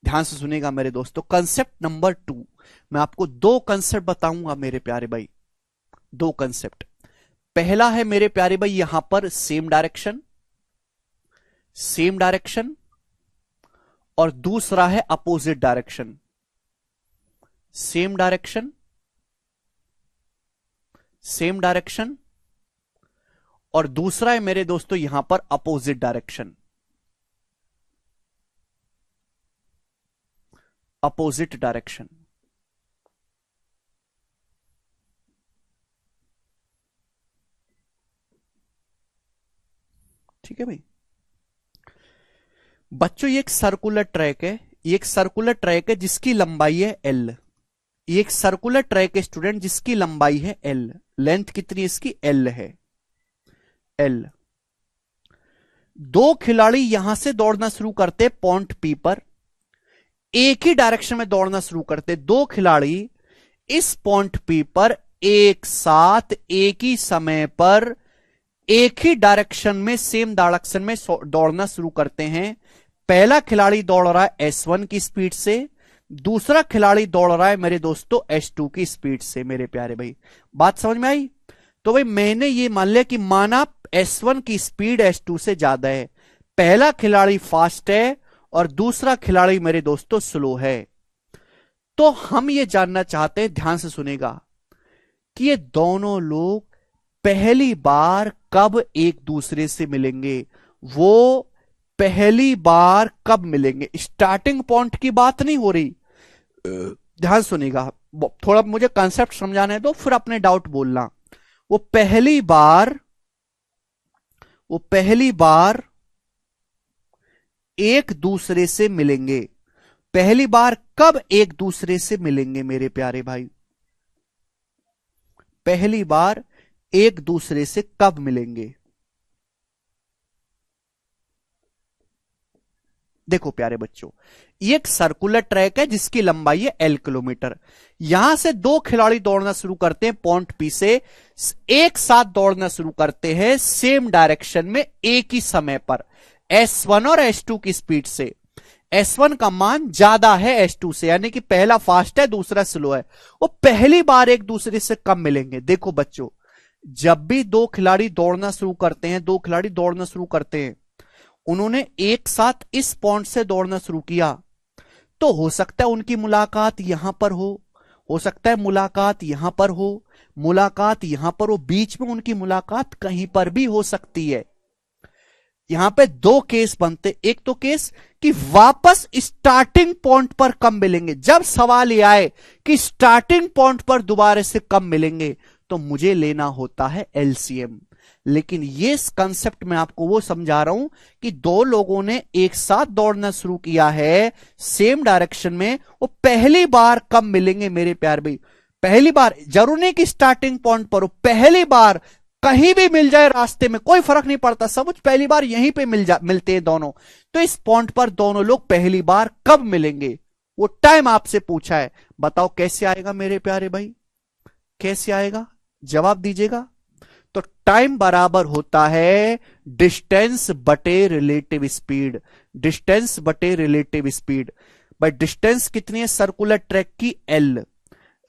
ध्यान से सुनेगा मेरे दोस्तों। कंसेप्ट नंबर 2, मैं आपको 2 कंसेप्ट बताऊंगा मेरे प्यारे भाई, 2 कंसेप्ट। पहला है मेरे प्यारे भाई यहां पर सेम डायरेक्शन, और दूसरा है अपोजिट डायरेक्शन। सेम डायरेक्शन और दूसरा है मेरे दोस्तों यहां पर अपोजिट डायरेक्शन। ठीक है भाई बच्चों, ये एक सर्कुलर ट्रैक है जिसकी लंबाई है L। ये एक सर्कुलर ट्रैक है स्टूडेंट जिसकी लंबाई है L। लेंथ कितनी इसकी? L है, L। 2 खिलाड़ी यहां से दौड़ना शुरू करते पॉइंट P पर, एक ही डायरेक्शन में दौड़ना शुरू करते। 2 खिलाड़ी इस पॉइंट P पर एक साथ एक ही समय पर एक ही डायरेक्शन में, सेम डायरेक्शन में दौड़ना शुरू करते हैं। पहला खिलाड़ी दौड़ रहा है S1 की स्पीड से, दूसरा खिलाड़ी दौड़ रहा है मेरे दोस्तों S2 की स्पीड से। मेरे प्यारे भाई बात समझ में आई? तो भाई मैंने ये मान लिया कि माना S1 की स्पीड S2 से ज्यादा है, पहला खिलाड़ी फास्ट है और दूसरा खिलाड़ी मेरे दोस्तों स्लो है। तो हम ये जानना चाहते हैं, ध्यान से सुनेगा, कि ये दोनों लोग पहली बार कब एक दूसरे से मिलेंगे। वो पहली बार कब मिलेंगे? स्टार्टिंग पॉइंट की बात नहीं हो रही, ध्यान सुनेगा, थोड़ा मुझे कंसेप्ट समझाने दो फिर अपने डाउट बोलना। वो पहली बार एक दूसरे से मिलेंगे। पहली बार कब एक दूसरे से मिलेंगे मेरे प्यारे भाई? पहली बार एक दूसरे से कब मिलेंगे? देखो प्यारे बच्चों, ये एक सर्कुलर ट्रैक है जिसकी लंबाई है L किलोमीटर। यहां से 2 खिलाड़ी दौड़ना शुरू करते हैं पॉइंट P से, एक साथ दौड़ना शुरू करते हैं सेम डायरेक्शन में एक ही समय पर, S1 और S2 की स्पीड से। S1 का मान ज्यादा है S2 से, यानी कि पहला फास्ट है दूसरा स्लो है। वो पहली बार एक दूसरे से कब मिलेंगे? देखो बच्चों, जब भी 2 खिलाड़ी दौड़ना शुरू करते हैं, उन्होंने एक साथ इस पॉइंट से दौड़ना शुरू किया, तो हो सकता है उनकी मुलाकात यहां पर हो, हो सकता है मुलाकात यहां पर हो, मुलाकात यहां पर हो, बीच में उनकी मुलाकात कहीं पर भी हो सकती है। यहां पे दो केस बनते, एक तो केस कि वापस स्टार्टिंग पॉइंट पर कब मिलेंगे। जब सवाल ये आए कि स्टार्टिंग पॉइंट पर दोबारा से कब मिलेंगे, तो मुझे लेना होता है एलसीएम। लेकिन ये कंसेप्ट मैं आपको वो समझा रहा हूं कि दो लोगों ने एक साथ दौड़ना शुरू किया है सेम डायरेक्शन में, वो पहली बार कब मिलेंगे मेरे प्यार भाई? पहली बार, जरूर नहीं कि स्टार्टिंग पॉइंट पर हो, पहली बार कहीं भी मिल जाए रास्ते में, कोई फर्क नहीं पड़ता, सब कुछ पहली बार यहीं पे मिलते हैं दोनों। तो इस पॉइंट पर दोनों लोग पहली बार कब मिलेंगे, वो टाइम आपसे पूछा है। बताओ कैसे आएगा मेरे प्यारे भाई, कैसे आएगा? जवाब दीजिएगा। तो टाइम बराबर होता है डिस्टेंस बटे रिलेटिव स्पीड, डिस्टेंस बटे रिलेटिव स्पीड। भाई डिस्टेंस कितनी है सर्कुलर ट्रैक की? एल।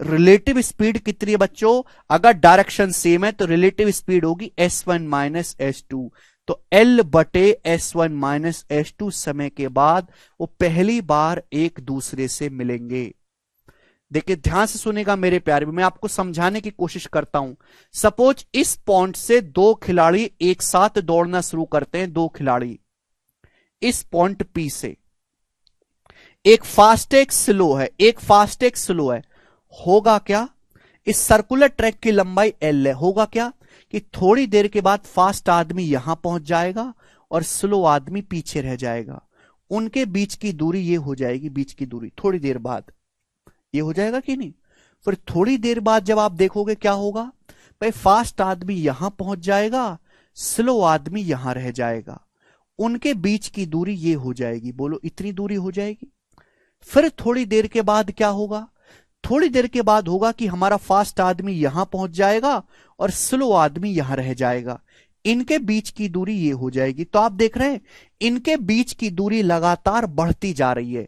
रिलेटिव स्पीड कितनी है बच्चों? अगर डायरेक्शन सेम है तो रिलेटिव स्पीड होगी s1 माइनस s2। तो L बटे s1 माइनस s2 समय के बाद वो पहली बार एक दूसरे से मिलेंगे। देखिए ध्यान से सुनेगा मेरे प्यारे, मैं आपको समझाने की कोशिश करता हूं। सपोज इस पॉइंट से दो खिलाड़ी एक साथ दौड़ना शुरू करते हैं, दो खिलाड़ी इस पॉइंट P से, एक फास्ट एक स्लो है, एक फास्ट एक स्लो है। होगा क्या? इस सर्कुलर ट्रैक की लंबाई L है। होगा क्या कि थोड़ी देर के बाद फास्ट आदमी यहां पहुंच जाएगा और स्लो आदमी पीछे रह जाएगा। उनके बीच की दूरी ये हो जाएगी, बीच की दूरी थोड़ी देर बाद ये हो जाएगा कि नहीं? फिर थोड़ी देर बाद जब आप देखोगे क्या होगा, भाई फास्ट आदमी यहां पहुंच जाएगा, स्लो आदमी यहां रह जाएगा। उनके बीच की दूरी ये हो जाएगी, बोलो इतनी दूरी हो जाएगी। फिर थोड़ी देर के बाद क्या होगा? थोड़ी देर के बाद होगा कि हमारा फास्ट आदमी यहां पहुंच जाएगा और स्लो आदमी यहां रह जाएगा। इनके बीच की दूरी ये हो जाएगी। तो आप देख रहे हैं इनके बीच की दूरी लगातार बढ़ती जा रही है।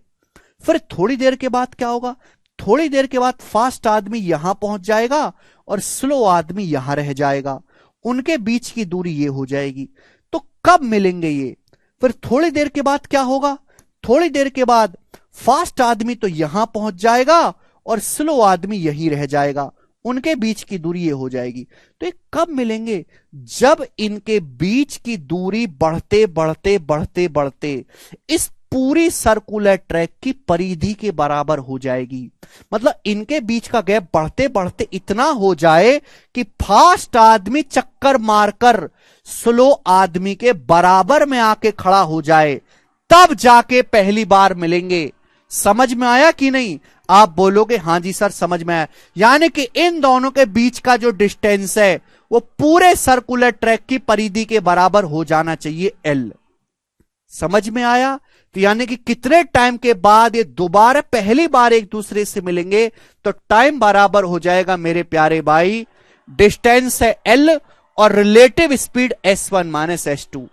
फिर थोड़ी देर के बाद क्या होगा? थोड़ी देर के बाद फास्ट आदमी यहां पहुंच जाएगा और स्लो आदमी यहां रह जाएगा। उनके बीच की दूरी ये हो जाएगी। तो कब मिलेंगे ये? फिर थोड़ी देर के बाद क्या होगा? थोड़ी देर के बाद फास्ट आदमी तो यहां पहुंच जाएगा और स्लो आदमी यहीं रह जाएगा। उनके बीच की दूरी ये हो जाएगी। तो ये कब मिलेंगे? जब इनके बीच की दूरी बढ़ते बढ़ते बढ़ते बढ़ते इस पूरी सर्कुलर ट्रैक की परिधि के बराबर हो जाएगी। मतलब इनके बीच का गैप बढ़ते बढ़ते इतना हो जाए कि फास्ट आदमी चक्कर मारकर स्लो आदमी के बराबर में आके खड़ा हो जाए, तब जाके पहली बार मिलेंगे। समझ में आया कि नहीं? आप बोलोगे हां जी सर समझ में आया। यानी कि इन दोनों के बीच का जो डिस्टेंस है वो पूरे सर्कुलर ट्रैक की परिधि के बराबर हो जाना चाहिए, एल। समझ में आया? तो यानी कि कितने टाइम के बाद ये दोबारा पहली बार एक दूसरे से मिलेंगे, तो टाइम बराबर हो जाएगा मेरे प्यारे भाई, डिस्टेंस है एल और relative speed s1 minus s2।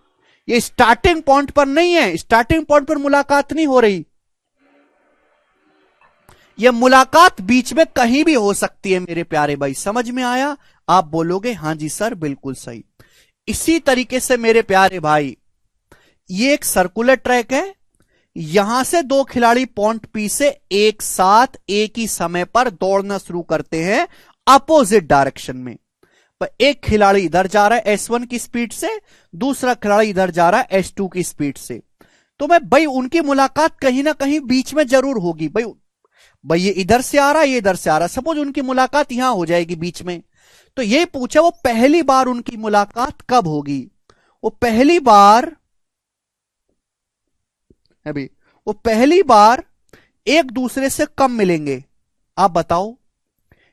ये स्टार्टिंग पॉइंट पर नहीं है, स्टार्टिंग पॉइंट पर मुलाकात नहीं हो रही, यह मुलाकात बीच में कहीं भी हो सकती है मेरे प्यारे भाई। समझ में आया? आप बोलोगे हां जी सर बिल्कुल सही। इसी तरीके से मेरे प्यारे भाई ये एक सर्कुलर ट्रैक है, यहां से दो खिलाड़ी पॉइंट P से एक साथ एक ही समय पर दौड़ना शुरू करते हैं अपोजिट डायरेक्शन में। पर एक खिलाड़ी इधर जा रहा है s1 की स्पीड से, दूसरा खिलाड़ी इधर जा रहा है s2 की स्पीड से। तो मैं भाई उनकी मुलाकात कहीं ना कहीं बीच में जरूर होगी। भाई ये इधर से आ रहा है, ये इधर से आ रहा है, सपोज उनकी मुलाकात यहां हो जाएगी बीच में। तो ये पूछा वो पहली बार उनकी मुलाकात कब होगी? वो पहली बार अभी वो पहली बार एक दूसरे से कब मिलेंगे? आप बताओ।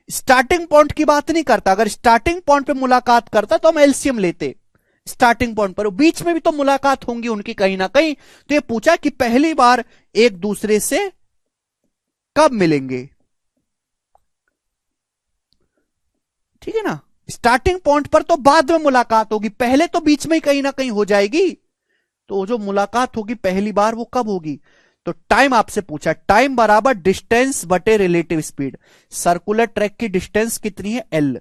स्टार्टिंग पॉइंट की बात नहीं करता, अगर स्टार्टिंग पॉइंट पे मुलाकात करता तो हम एलसीएम लेते। स्टार्टिंग पॉइंट पर बीच में भी तो मुलाकात होंगी उनकी कहीं ना कहीं। तो ये पूछा कि पहली बार एक दूसरे से कब मिलेंगे, ठीक है ना? स्टार्टिंग पॉइंट पर तो बाद में मुलाकात होगी, पहले तो बीच में ही कहीं ना कहीं हो जाएगी। तो जो मुलाकात होगी पहली बार वो कब होगी? तो टाइम आपसे पूछा, टाइम बराबर डिस्टेंस बटे रिलेटिव स्पीड। सर्कुलर ट्रैक की डिस्टेंस कितनी है? एल।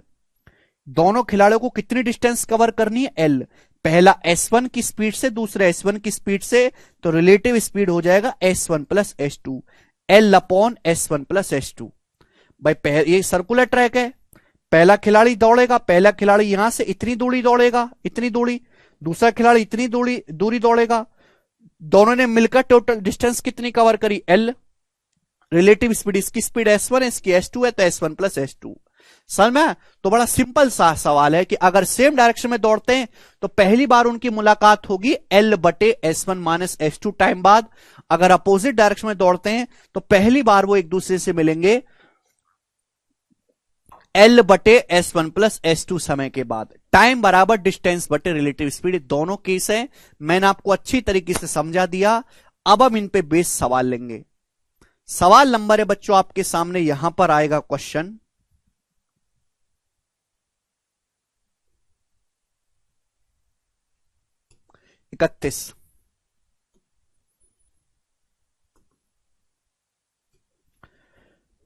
दोनों खिलाड़ियों को कितनी डिस्टेंस कवर करनी है? एल। पहला s1 की स्पीड से, दूसरा s1 की स्पीड से, तो रिलेटिव स्पीड हो जाएगा s1 plus s2, L upon s1 plus s2। भाई ये सर्कुलर ट्रैक है, पहला खिलाड़ी दौड़ेगा, पहला खिलाड़ी यहां से इतनी दूरी दौड़ेगा, इतनी दूरी, दूसरा खिलाड़ी इतनी दूरी दूरी दौड़ेगा, दोनों ने मिलकर टोटल डिस्टेंस कितनी कवर करी, एल। रिलेटिव स्पीड, इसकी स्पीड S1 है, इसकी S2 है, तो S1 प्लस S2। समझ में? तो बड़ा सिंपल सा सवाल है कि अगर सेम डायरेक्शन में दौड़ते हैं तो पहली बार उनकी मुलाकात होगी L बटे S1 माइनस S2 टाइम बाद। अगर अपोजिट डायरेक्शन में दौड़ते हैं तो पहली बार वो एक दूसरे से मिलेंगे L बटे S1 प्लस S2 समय के बाद। टाइम बराबर डिस्टेंस बटे रिलेटिव स्पीड, दोनों केस है। मैंने आपको अच्छी तरीके से समझा दिया। अब हम इन पे बेस सवाल लेंगे। सवाल नंबर है बच्चों आपके सामने, यहां पर आएगा क्वेश्चन। इकतीस,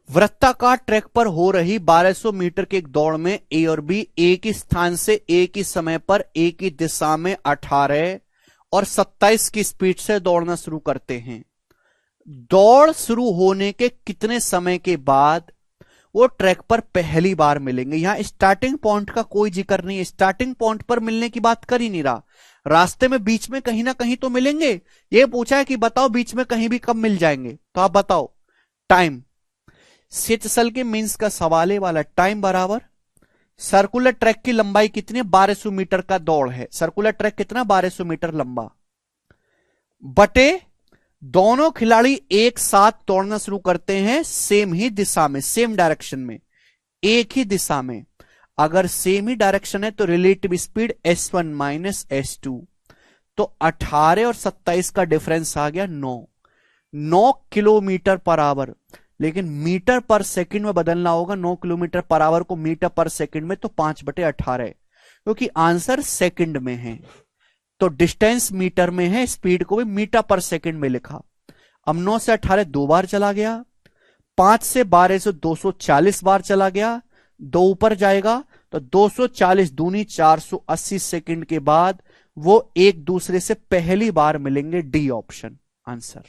वृत्ताकार ट्रैक पर हो रही 1200 मीटर की एक दौड़ में ए और बी एक ही स्थान से एक ही समय पर एक ही दिशा में 18 और 27 की स्पीड से दौड़ना शुरू करते हैं। दौड़ शुरू होने के कितने समय के बाद वो ट्रैक पर पहली बार मिलेंगे? यहां स्टार्टिंग पॉइंट का कोई जिक्र नहीं है, स्टार्टिंग पॉइंट पर मिलने की बात कर ही नहीं रहा। रास्ते में बीच में कहीं ना कहीं तो मिलेंगे। ये पूछा है कि बताओ बीच में कहीं भी कब मिल जाएंगे, तो आप बताओ। टाइम, सेचसल के मीन्स का सवाल है वाला। टाइम बराबर सर्कुलर ट्रैक की लंबाई कितनी है, 1200 मीटर का दौड़ है। सर्कुलर ट्रैक कितना, 1200 मीटर लंबा, बटे दोनों खिलाड़ी एक साथ दौड़ना शुरू करते हैं सेम ही दिशा में, सेम डायरेक्शन में, एक ही दिशा में। अगर सेम ही डायरेक्शन है तो relative speed S1 minus S2, तो 18 और 27 का डिफरेंस आ गया 9 किलोमीटर पर आवर। लेकिन मीटर पर सेकंड में बदलना होगा, 9 किलोमीटर पर आवर को मीटर पर सेकंड में, तो 5/18, क्योंकि आंसर सेकंड में है तो डिस्टेंस मीटर में है, स्पीड को भी मीटर पर सेकंड में लिखा। अब 9 से 18 दो बार चला गया, 5 से 12 से 240 बार चला गया, दो ऊपर जाएगा तो 240 दूनी 480 सेकंड के बाद वो एक दूसरे से पहली बार मिलेंगे। D option answer.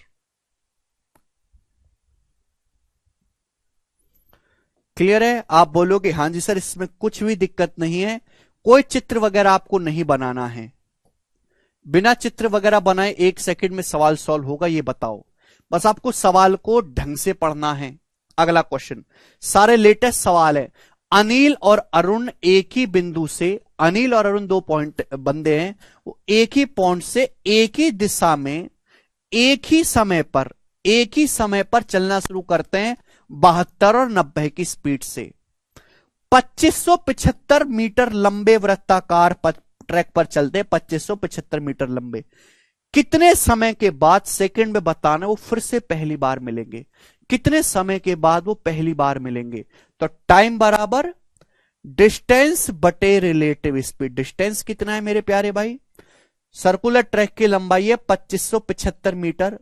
क्लियर है? आप बोलोगे हां जी सर इसमें कुछ भी दिक्कत नहीं है, कोई चित्र वगैरह आपको नहीं बनाना है, बिना चित्र वगैरह बनाए 1 सेकंड में सवाल सॉल्व होगा, ये बताओ। बस आपको सवाल को ढंग से पढ़ना है। अगला क्वेश्चन, सारे लेटेस्ट सवाल है। अनिल और अरुण एक ही बिंदु से, अनिल और अरुण दो पॉइंट बंदे हैं, वो एक ही पॉइंट से एक ही दिशा में एक ही समय पर चलना शुरू करते हैं 72 और 90 की स्पीड से। 2575 मीटर लंबे वृत्ताकार ट्रैक पर चलते हैं, 2575 मीटर लंबे। कितने समय के बाद, सेकंड में बताना, वो फिर से पहली बार मिलेंगे? कितने समय के बाद वो पहली बार मिलेंगे? तो टाइम बराबर डिस्टेंस बटे रिलेटिव स्पीड। डिस्टेंस कितना है मेरे प्यारे भाई? सर्कुलर ट्रैक की लंबाई है 2575 मीटर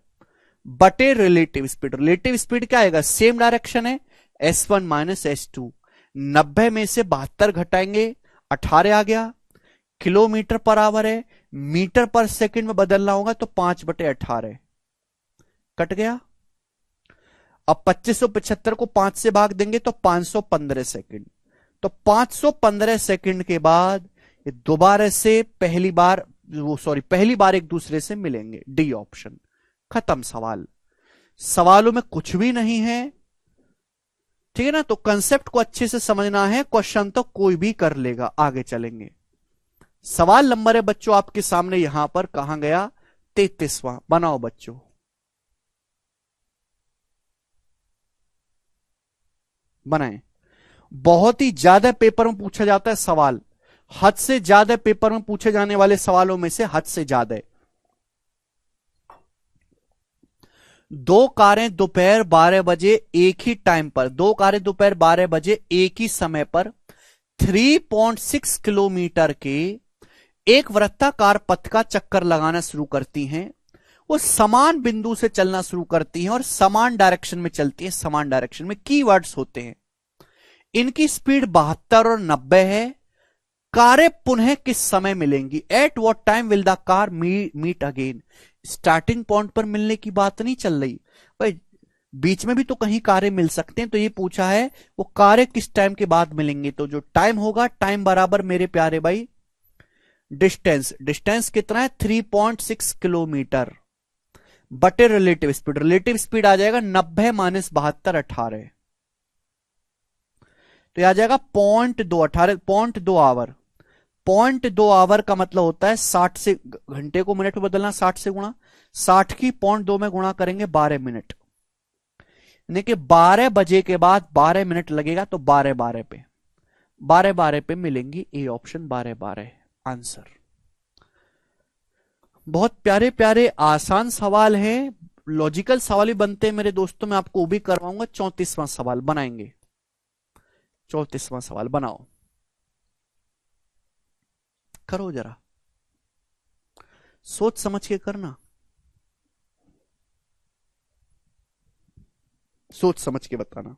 बटे रिलेटिव स्पीड। रिलेटिव स्पीड क्या आएगा? सेम डायरेक्शन है, S1 माइनस S2। 90 में से 72 घटाएंगे, 18 आ गया। किलोमीटर पर आवर है, मीटर पर सेकंड में बदलना होगा तो 5/18 कट गया। अब 2575 को 5 से भाग देंगे तो 515 सेकंड। तो 515 सेकंड के बाद ये दोबारा से पहली बार एक दूसरे से मिलेंगे। D option. खत्म सवाल। सवालों में कुछ भी नहीं है, ठीक है ना? तो कंसेप्ट को अच्छे से समझना है, क्वेश्चन तो कोई भी कर लेगा। आगे चलेंगे। सवाल नंबर है बच्चों आपके सामने, यहां पर कहां गया? 33वां। बनाओ बच्चों। बनाएं। बहुत ही ज्यादा पेपर में पूछा जाता है सवाल, हद से ज्यादा पेपर में पूछे जाने वाले सवालों में से हद से ज्यादा। दो कारें दोपहर 12 बजे एक ही टाइम पर, दो कारें दोपहर 12 बजे एक ही समय पर 3.6 किलोमीटर के एक वृत्ताकार पथ का चक्कर लगाना शुरू करती हैं। वो समान बिंदु से चलना शुरू करती हैं और समान डायरेक्शन में चलती हैं। समान डायरेक्शन में कीवर्ड्स होते हैं। इनकी स्पीड 72 और 90 है। कारें पुनः किस समय मिलेंगी? At what time will the car meet again? Starting point पर मिलने की बात नहीं चल रही भाई। बीच में भी तो कहीं कार्य मिल सकते हैं, तो ये पूछा है वो कार्य किस टाइम के बाद मिलेंगे। तो जो टाइम होगा, टाइम बराबर मेरे प्यारे भाई डिस्टेंस, डिस्टेंस कितना है 3.6 किलोमीटर बटे रिलेटिव स्पीड, रिलेटिव स्पीड आ जाएगा 90 माइनस 72 18, तो यह आ जाएगा 0.2 आवर। 0.2 आवर का मतलब होता है 60 से, घंटे को मिनट में बदलना, 60 से गुणा, 60 की 0.2 में गुणा करेंगे 12 मिनट, यानी कि 12 बजे के बाद 12 मिनट लगेगा, तो 12 पे 12 पे मिलेंगी ए ऑप्शन 12 आंसर। बहुत प्यारे प्यारे आसान सवाल हैं, लॉजिकल सवाल ही बनते हैं मेरे दोस्तों। मैं आपको वो भी करवाऊंगा। 34वां सवाल बनाएंगे, 34वां सवाल बनाओ, करो जरा, सोच समझ के करना, सोच समझ के बताना।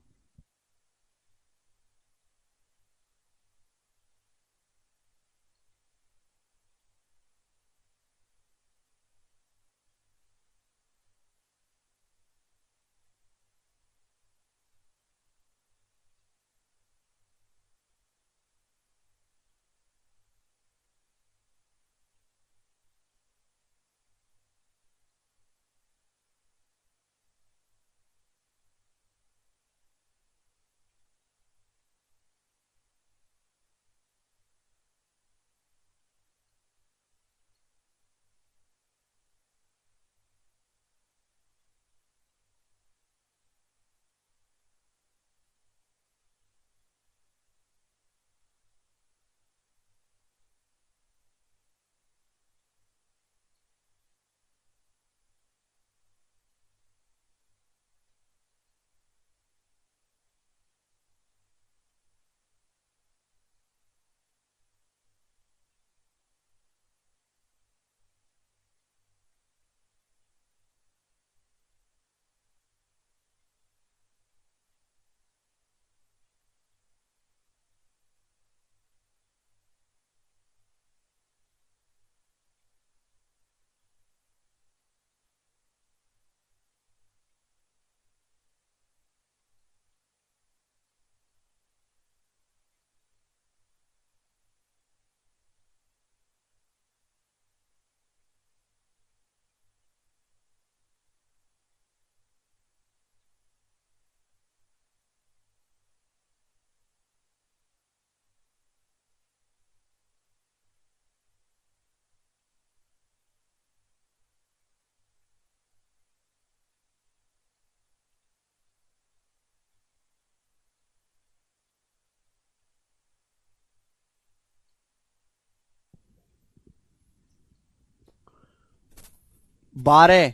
बारह,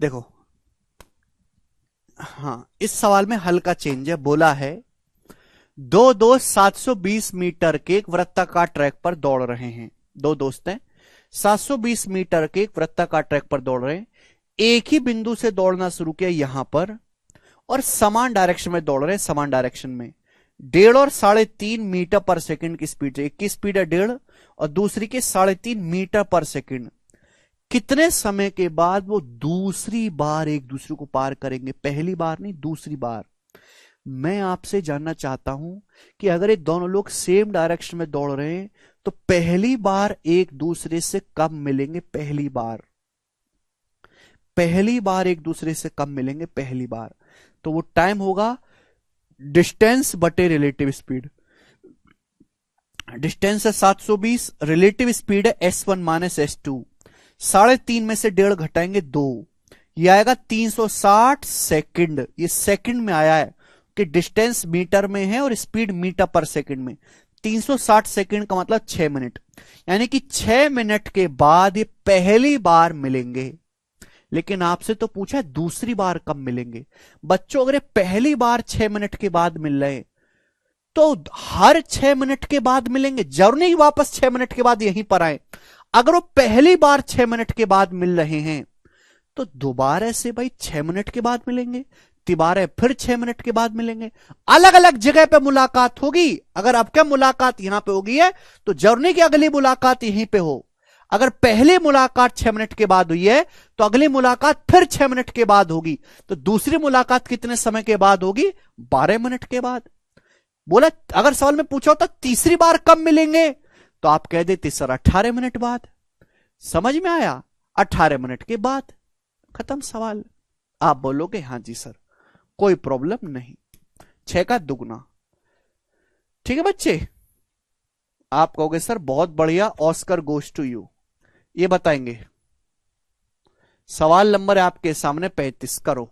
देखो हाँ, इस सवाल में हल्का चेंज है, बोला है दो दोस्त 720 मीटर के एक वृत्ताकार ट्रैक पर दौड़ रहे हैं। दो दोस्त हैं, 720 मीटर के एक वृत्ताकार ट्रैक पर दौड़ रहे हैं, एक ही बिंदु से दौड़ना शुरू किया यहां पर, और समान डायरेक्शन में दौड़ रहे हैं, समान डायरेक्शन में 1.5 और 3.5 मीटर पर सेकंड की स्पीड से, एक की स्पीड है 1.5 और दूसरी के 3.5 मीटर पर सेकंड। कितने समय के बाद वो दूसरी बार एक दूसरे को पार करेंगे? पहली बार नहीं, दूसरी बार। मैं आपसे जानना चाहता हूं कि अगर ये दोनों लोग सेम डायरेक्शन में दौड़ रहे हैं तो पहली बार एक दूसरे से कब मिलेंगे? पहली बार, पहली बार एक दूसरे से कब मिलेंगे? पहली बार। तो वो टाइम होगा डिस्टेंस बटे रिलेटिव स्पीड। डिस्टेंस है 720, रिलेटिव स्पीड है s1 माइनस s2, 3.5 में से 1.5 घटाएंगे 2, ये आएगा 360 सेकंड। ये सेकंड में आया है कि डिस्टेंस मीटर में है और स्पीड मीटर पर सेकंड में। 360 सेकंड का मतलब 6 मिनट, यानी कि 6 मिनट के बाद ये पहली बार मिलेंगे। लेकिन आपसे तो पूछा है दूसरी बार कब मिलेंगे। बच्चों अगर पहली बार 6 मिनट के बाद मिल रहे हैं तो हर 6 मिनट के बाद मिलेंगे, जरूर नहीं वापस 6 मिनट के बाद यहीं पर आए। अगर वो पहली बार 6 मिनट के बाद मिल रहे हैं तो दोबारा से भाई 6 मिनट के बाद मिलेंगे, तिबारे फिर 6 मिनट के बाद मिलेंगे। अलग अलग जगह पे मुलाकात होगी। अगर अब क्या मुलाकात यहां पे होगी है तो जर्नी की अगली मुलाकात यहीं पे हो। अगर पहली मुलाकात 6 मिनट के बाद हुई है तो अगली मुलाकात फिर 6 मिनट के बाद होगी। तो दूसरी मुलाकात कितने समय के बाद होगी? 12 मिनट के बाद। बोला अगर सवाल में पूछा होता तीसरी बार कब मिलेंगे तो आप कह देते सर 18 मिनट बाद। समझ में आया? 18 मिनट के बाद खत्म सवाल। आप बोलोगे हां जी सर, कोई प्रॉब्लम नहीं। 6 का दुगना। ठीक है बच्चे, आप कहोगे सर बहुत बढ़िया, ऑस्कर गोज टू यू। ये बताएंगे। सवाल नंबर है आपके सामने 35। करो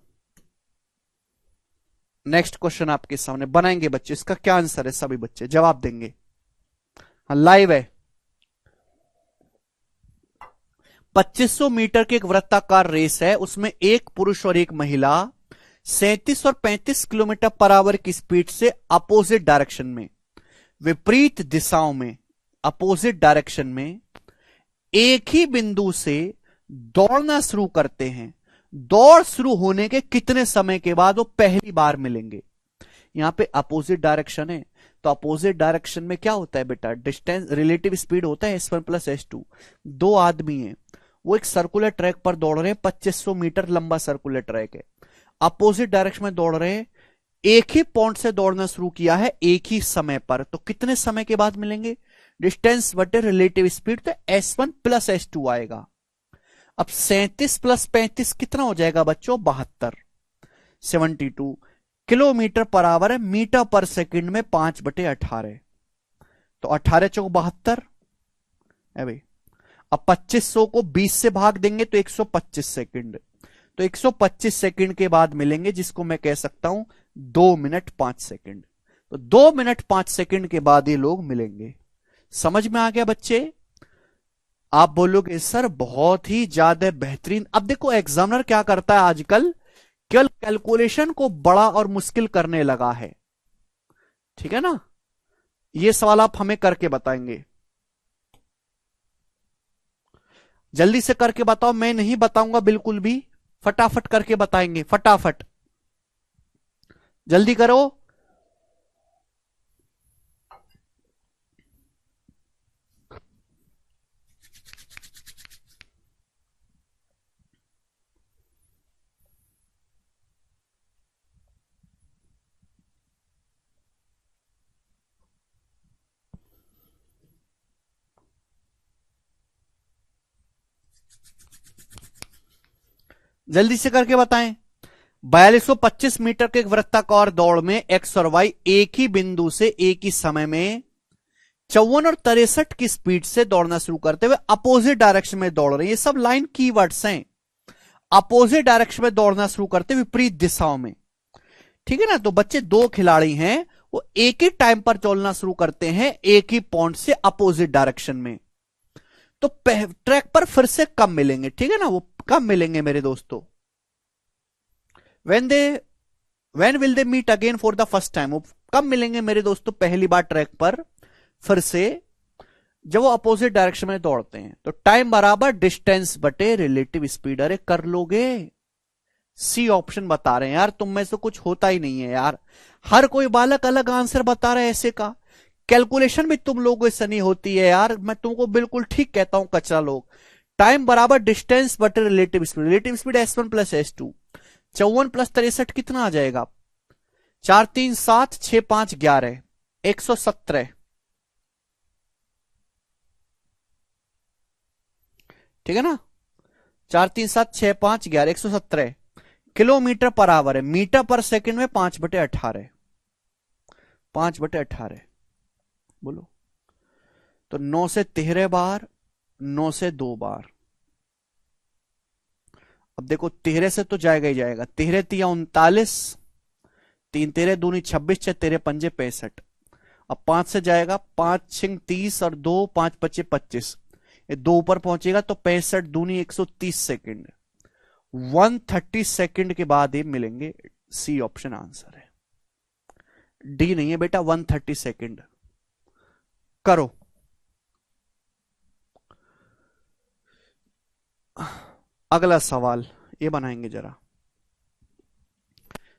नेक्स्ट क्वेश्चन आपके सामने बनाएंगे बच्चे। इसका क्या आंसर है? सभी बच्चे जवाब देंगे। हाँ लाइव है। 2500 मीटर की एक वृत्ताकार रेस है, उसमें एक पुरुष और एक महिला 37 और 35 किलोमीटर पर आवर की स्पीड से अपोजिट डायरेक्शन में, विपरीत दिशाओं में, अपोजिट डायरेक्शन में एक ही बिंदु से दौड़ना शुरू करते हैं। दौड़ शुरू होने के कितने समय के बाद वो पहली बार मिलेंगे? यहां पे अपोजिट डायरेक्शन है तो अपोजिट डायरेक्शन में क्या होता है बेटा? डिस्टेंस रिलेटिव स्पीड होता है S1 प्लस S2। दो आदमी हैं, वो एक सर्कुलर ट्रैक पर दौड़ रहे हैं, 2500 मीटर लंबा सर्कुलर ट्रैक है, अपोजिट डायरेक्शन में दौड़ रहे हैं, एक ही पॉइंट से दौड़ना शुरू किया है एक ही समय पर, तो कितने समय के बाद मिलेंगे? डिस्टेंस बटे रिलेटिव स्पीड, तो S1 प्लस S2 आएगा। अब 37 प्लस 35 कितना हो जाएगा बच्चों? 72। 72 किलोमीटर पर आवर है, मीटर पर सेकंड में 5/18, तो 18 चौक 72 है भाई। अब 2500 को 20 से भाग देंगे तो 125 सेकंड, तो 125 सेकंड के बाद मिलेंगे, जिसको मैं कह सकता हूं 2 मिनट 5 सेकंड। तो 2 मिनट 5 सेकंड के बाद ये लोग मिलेंगे। समझ में आ गया बच्चे? आप बोलोगे सर बहुत ही ज्यादा बेहतरीन। अब देखो एग्जामिनर क्या करता है आजकल, केवल कैलकुलेशन को बड़ा और मुश्किल करने लगा है। ठीक है ना? ये सवाल आप हमें करके बताएंगे। जल्दी से करके बताओ, मैं नहीं बताऊंगा बिल्कुल भी, फटाफट करके बताएंगे, फटाफट जल्दी करो। जल्दी से करके बताएं। 4225 मीटर के एक वृत्ताकार दौड़ में एक्स और वाई एक ही बिंदु से एक ही समय में 54 और 63 की स्पीड से दौड़ना शुरू करते हुए अपोजिट डायरेक्शन में दौड़ रहे हैं। ये सब लाइन कीवर्ड्स हैं। अपोजिट डायरेक्शन में दौड़ना शुरू करते हुए विपरीत दिशाओं में। ठीक है ना? तो बच्चे दो खिलाड़ी हैं, वो एक ही टाइम पर चलना शुरू करते हैं एक ही पॉइंट से अपोजिट डायरेक्शन में। तो ट्रैक पर फिर से कब मिलेंगे? ठीक है ना? वो कब मिलेंगे मेरे दोस्तों? when will they meet again for the first time? वो कब मिलेंगे मेरे दोस्तों पहली बार ट्रैक पर फिर से? जब वो अपोजिट डायरेक्शन में दौड़ते हैं। तो टाइम बराबर डिस्टेंस बटे रिलेटिव स्पीड। अरे कर लोगे? सी ऑप्शन बता रहे हैं यार, तुम में से कुछ होता ही नहीं है यार। हर कोई बालक अलग आंसर बता रहा है ऐसे का। कैलकुलेशन भी तुम लोगों से नहीं होती है यार, मैं तुमको बिल्कुल ठीक कहता हूं कचरा लोग। टाइम बराबर डिस्टेंस बटे relative speed. Relative speed S1 plus S2। 54 plus 63 कितना आ जाएगा? 4 3 7 6 5 11 117। ठीक है ना? 4 3 7 6 5 11 117 किलोमीटर पर आवर है, मीटर पर सेकंड में 5/18। 5/18 बोलो। तो 9 से 13 बार, 9 से 2 बार। अब देखो 13 से तो जाएगा ही जाएगा। 13 तिया 39, 3 13 दूनी 26, 6 13 पंजे 65। अब 5 से जाएगा, 5 6 30 और 2 5 25 25। ये 2 ऊपर पहुंचेगा तो 65 दूनी 130 सेकंड। 130 सेकंड के बाद ये मिलेंगे। सी ऑप्शन आंसर है, डी नहीं है बेटा। 130 सेकंड। करो अगला सवाल ये बनाएंगे जरा,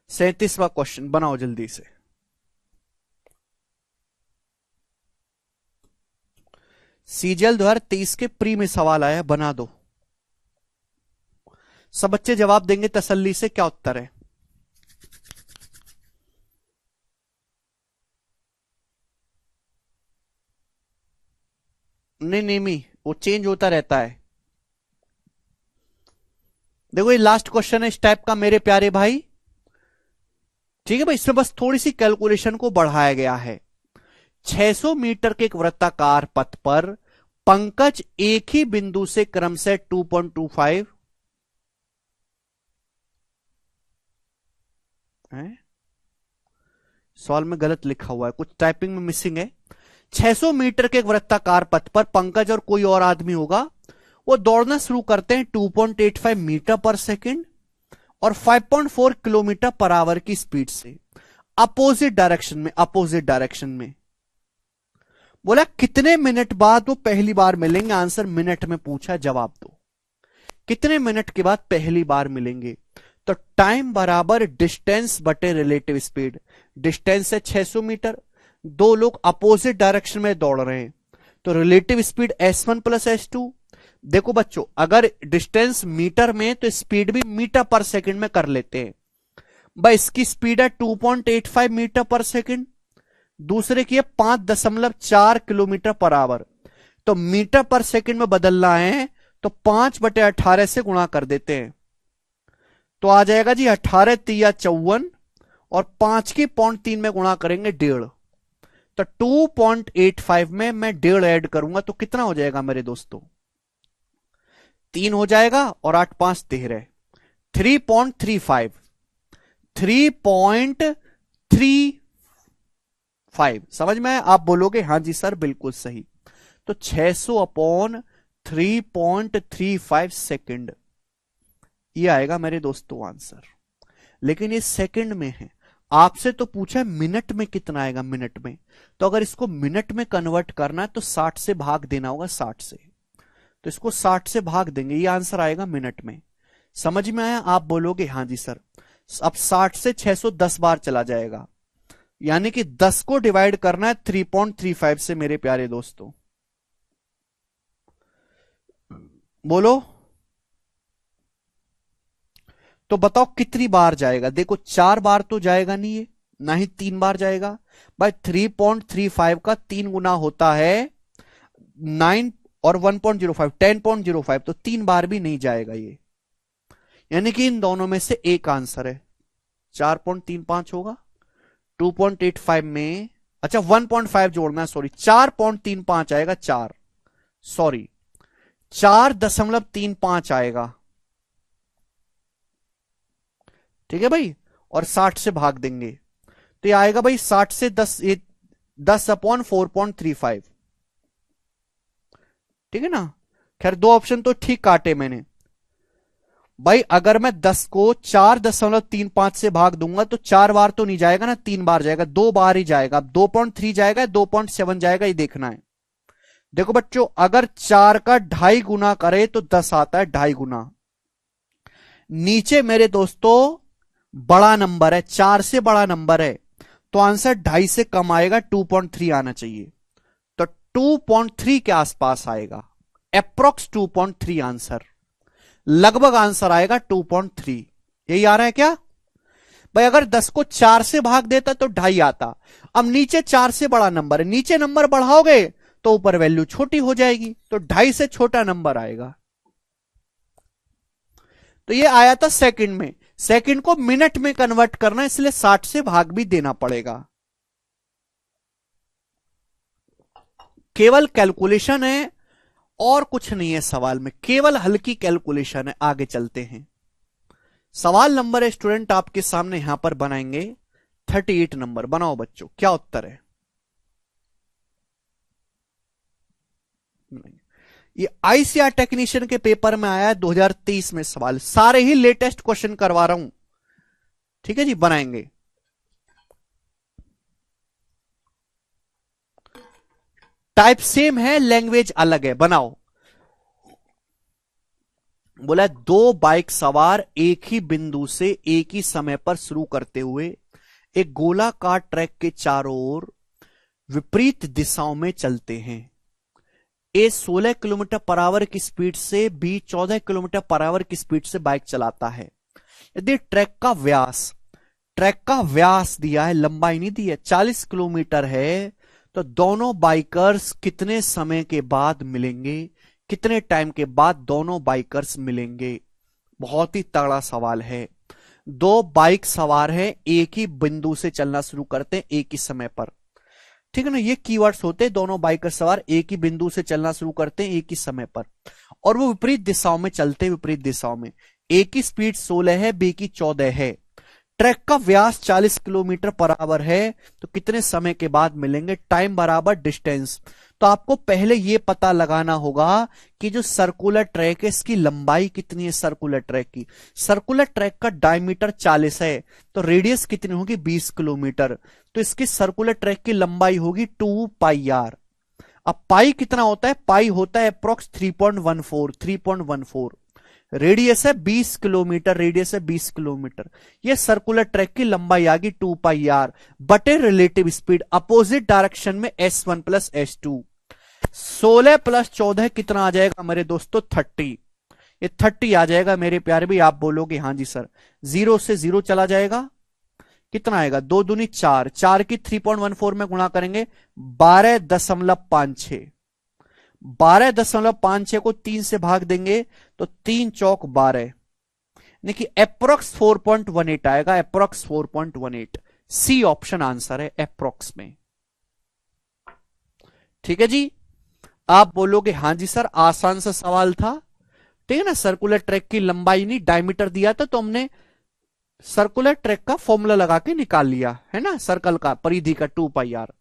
37वां क्वेश्चन बनाओ जल्दी से। सीजीएल 2023 के प्री में सवाल आया, बना दो। सब बच्चे जवाब देंगे तसल्ली से, क्या उत्तर है? नहीं नेमी, वो चेंज होता रहता है। देखो ये लास्ट क्वेश्चन है इस टाइप का मेरे प्यारे भाई, ठीक है भाई। इसमें बस थोड़ी सी कैलकुलेशन को बढ़ाया गया है। 600 मीटर के एक वृत्ताकार पथ पर पंकज एक ही बिंदु से क्रम से 2.25 है, सवाल में गलत लिखा हुआ है, कुछ टाइपिंग में मिसिंग है। 600 मीटर के एक वृत्ताकार पथ पर पंकज और कोई और आदमी होगा, वो दौड़ना शुरू करते हैं 2.85 मीटर पर सेकंड और 5.4 किलोमीटर पर आवर की स्पीड से अपोजिट डायरेक्शन में। अपोजिट डायरेक्शन में बोला कितने मिनट बाद वो पहली बार मिलेंगे? आंसर मिनट में पूछा, जवाब दो। कितने मिनट के बाद पहली बार मिलेंगे? तो टाइम बराबर डिस्टेंस बटे रिलेटिव स्पीड। डिस्टेंस है 600 मीटर, दो लोग अपोजिट डायरेक्शन में दौड़ रहे हैं, तो relative speed S1 plus S2। देखो बच्चों, अगर डिस्टेंस मीटर में तो स्पीड भी मीटर पर सेकंड में कर लेते हैं। भाई इसकी स्पीड है 2.85 मीटर पर सेकंड, दूसरे की है 5.4 किलोमीटर पर आवर। तो मीटर पर सेकंड में बदलना है तो 5/18 से गुणा कर देते हैं, तो आ जाएगा जी 18 तिया 54 और 5 की 0.3 में गुणा करेंगे 1.5। तो 2.85 में मैं 1.5 ऐड करूंगा तो कितना हो जाएगा मेरे दोस्तों? 3 हो जाएगा और 8 5 13, 3.35। 3.35 समझ में आया? आप बोलोगे हाँ जी सर बिल्कुल सही। तो 600 अपॉन 3.35 सेकंड, ये आएगा मेरे दोस्तों आंसर। लेकिन ये सेकंड में है, आपसे तो पूछा है मिनट में कितना आएगा। मिनट में, तो अगर इसको मिनट में कन्वर्ट करना है तो 60 से भाग देना होगा, 60 से। तो इसको 60 से भाग देंगे, ये आंसर आएगा मिनट में। समझ में आया? आप बोलोगे हाँ जी सर। अब 60 से 610 बार चला जाएगा, यानी कि 10 को डिवाइड करना है 3.35 से मेरे प्यारे दोस्तों। बोलो तो बताओ कितनी बार जाएगा? देखो 4 बार तो जाएगा नहीं ये, ना ही 3 बार जाएगा। भाई 3.35 का 3 गुना होता है 9 और 1.05 10.05, तो 3 बार भी नहीं जाएगा ये, यानी कि इन दोनों में से एक आंसर है। 4.35 होगा 2.85 में, अच्छा 1.5 जोड़ना है, सॉरी 4.35 आएगा, 4 सॉरी 4.35 आएगा, ठीक है भाई। और 60 से भाग देंगे तो ये आएगा भाई 60 से 10, ये 10/4.35, ठीक है ना। खैर दो ऑप्शन तो ठीक काटे मैंने भाई। अगर मैं 10 को 4.35 से भाग दूंगा तो 4 बार तो नहीं जाएगा ना, 3 बार जाएगा, 2 बार ही जाएगा। 2.3 जाएगा 2.7 जाएगा, ये देखना है। देखो बच्चों, अगर 4 का 2.5 गुना करे तो 10 आता है, 2.5 गुना। नीचे मेरे दोस्तों बड़ा नंबर है, 4 से बड़ा नंबर है, तो आंसर 2.5 से कम आएगा, 2.3 आना चाहिए। तो 2.3 के आसपास आएगा, अप्रोक्स 2.3 आंसर, लगभग आंसर आएगा 2.3। यही आ रहा है क्या भाई? अगर 10 को 4 से भाग देता तो 2.5 आता। अब नीचे 4 से बड़ा नंबर है, नीचे नंबर बढ़ाओगे तो ऊपर वैल्यू छोटी हो जाएगी, तो 2.5 से छोटा नंबर आएगा। तो ये आया था सेकंड में, सेकंड को मिनट में कन्वर्ट करना, इसलिए 60 से भाग भी देना पड़ेगा। केवल कैलकुलेशन है और कुछ नहीं है सवाल में, केवल हल्की कैलकुलेशन है। आगे चलते हैं, सवाल नंबर स्टूडेंट आपके सामने यहां पर बनाएंगे 38 नंबर। बनाओ बच्चों, क्या उत्तर है? ये आईसीआर टेक्नीशियन के पेपर में आया है 2023 में सवाल, सारे ही लेटेस्ट क्वेश्चन करवा रहा हूं, ठीक है जी। बनाएंगे, टाइप सेम है, लैंग्वेज अलग है। बनाओ, बोला दो बाइक सवार एक ही बिंदु से एक ही समय पर शुरू करते हुए एक गोलाकार ट्रैक के चारों ओर विपरीत दिशाओं में चलते हैं। ए 16 किलोमीटर पर आवर की स्पीड से, बी 14 किलोमीटर पर आवर की स्पीड से बाइक चलाता है। यदि ट्रैक का व्यास दिया है, लंबाई नहीं दी है, 40 किलोमीटर है, तो दोनों बाइकर्स कितने समय के बाद मिलेंगे, कितने टाइम के बाद दोनों बाइकर्स मिलेंगे। बहुत ही तगड़ा सवाल है। दो बाइक सवार हैं, एक ही बिंदु से चलना शुरू करते हैं एक ही समय पर, ठीक है ना। ये कीवर्ड्स होते हैं, दोनों बाइकर सवार एक ही बिंदु से चलना शुरू करते हैं एक ही समय पर, और वो विपरीत दिशाओं में चलते हैं, विपरीत दिशाओं में। ए की स्पीड 16 है, बी की 14 है। ट्रैक का व्यास 40 किलोमीटर पर आवर है, तो कितने समय के बाद मिलेंगे, टाइम बराबर डिस्टेंस। तो आपको पहले यह पता लगाना होगा कि जो सर्कुलर ट्रैक है इसकी लंबाई कितनी है। सर्कुलर ट्रैक की, सर्कुलर ट्रैक का डायमीटर 40 है, तो रेडियस कितनी होगी, 20 किलोमीटर। तो इसकी सर्कुलर ट्रैक की लंबाई होगी 2 पाई आर। अब पाई कितना होता है, पाई होता है अप्रोक्स 3.14। रेडियस है 20 किलोमीटर, रेडियस है 20 किलोमीटर। यह सर्कुलर ट्रैक की लंबाई आ गई 2 पाई आर बटे रिलेटिव स्पीड अपोजिट डायरेक्शन में S1 प्लस S2। 16 प्लस 14 कितना आ जाएगा मेरे दोस्तों, 30। ये 30 आ जाएगा मेरे प्यारे भी। आप बोलोगे हाँ जी सर, 0 से 0 चला जाएगा, कितना आएगा, 2 दूनी 4, 4 की 3.14 में गुणा करेंगे 12.56। 12.56 को 3 से भाग देंगे तो 3 चौक 12, यानी कि अप्रोक्स 4.18 आएगा, अप्रोक्स 4.18। सी ऑप्शन आंसर है अप्रोक्स में। ठीक है जी, आप बोलोगे हाँ जी सर आसान सा सवाल था, ठीक है ना। सर्कुलर ट्रैक की लंबाई नहीं डायमीटर दिया था, तो हमने सर्कुलर ट्रैक का फॉर्मूला लगा के निकाल लिया है ना, सर्कल का परिधि का 2 पाई आर।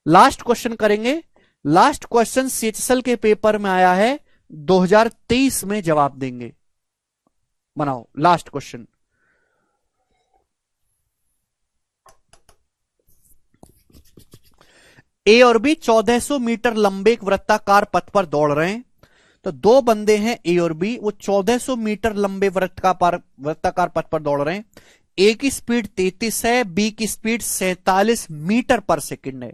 लास्ट क्वेश्चन करेंगे। लास्ट क्वेश्चन सीएचएसएल के पेपर में आया है, 2023 में जवाब देंगे। बनाओ लास्ट क्वेश्चन। ए और बी 1400 मीटर लंबे एक वृत्ताकार पथ पर दौड़ रहे हैं। तो दो बंदे हैं ए और बी, वो 1400 मीटर लंबे वृत्ताकार पथ पर दौड़ रहे हैं। ए की स्पीड 33 है, बी की स्पीड 47 मीटर पर सेकंड है।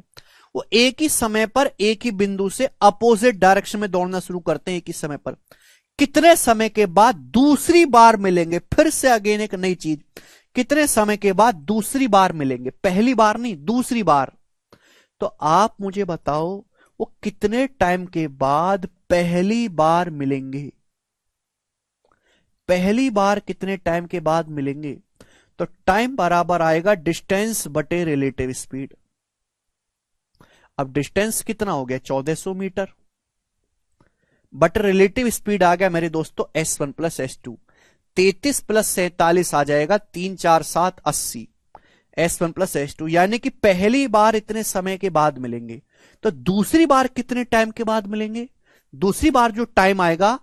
वो एक ही समय पर एक ही बिंदु से अपोजिट डायरेक्शन में दौड़ना शुरू करते हैं एक ही समय पर। कितने समय के बाद दूसरी बार मिलेंगे, फिर से अगेन एक नई चीज, कितने समय के बाद दूसरी बार मिलेंगे, पहली बार नहीं दूसरी बार। तो आप मुझे बताओ वो कितने टाइम के बाद पहली बार मिलेंगे, पहली बार कितने टाइम के बाद मिलेंगे। तो टाइम बराबर आएगा डिस्टेंस बटे रिलेटिव स्पीड। अब डिस्टेंस कितना हो गया, 1400 मीटर, बट रिलेटिव स्पीड आ गया मेरे दोस्तों S1 प्लस S2। 33 प्लस 47 आ जाएगा 3 4 7 80, S1 प्लस S2, यानी कि पहली बार इतने समय के बाद मिलेंगे। तो दूसरी बार कितने टाइम के बाद मिलेंगे, दूसरी बार जो टाइम आएगा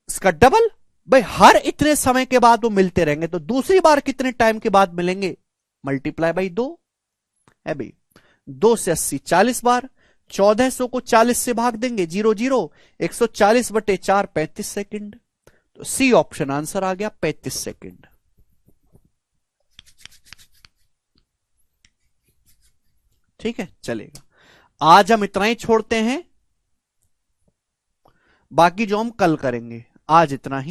इसका डबल। भाई हर इतने समय के बाद वो मिलते रहेंगे, तो दूसरी बार कितने टाइम के बाद मिलेंगे, मल्टीप्लाई बाई 2 है भाई। 2 से 80 40 बार, 1400 को 40 से भाग देंगे 0 0, 140 बटे 4 35 सेकंड। तो सी ऑप्शन आंसर आ गया 35 सेकंड। ठीक है चलेगा, आज हम इतना ही छोड़ते हैं, बाकी जो हम कल करेंगे, आज इतना ही।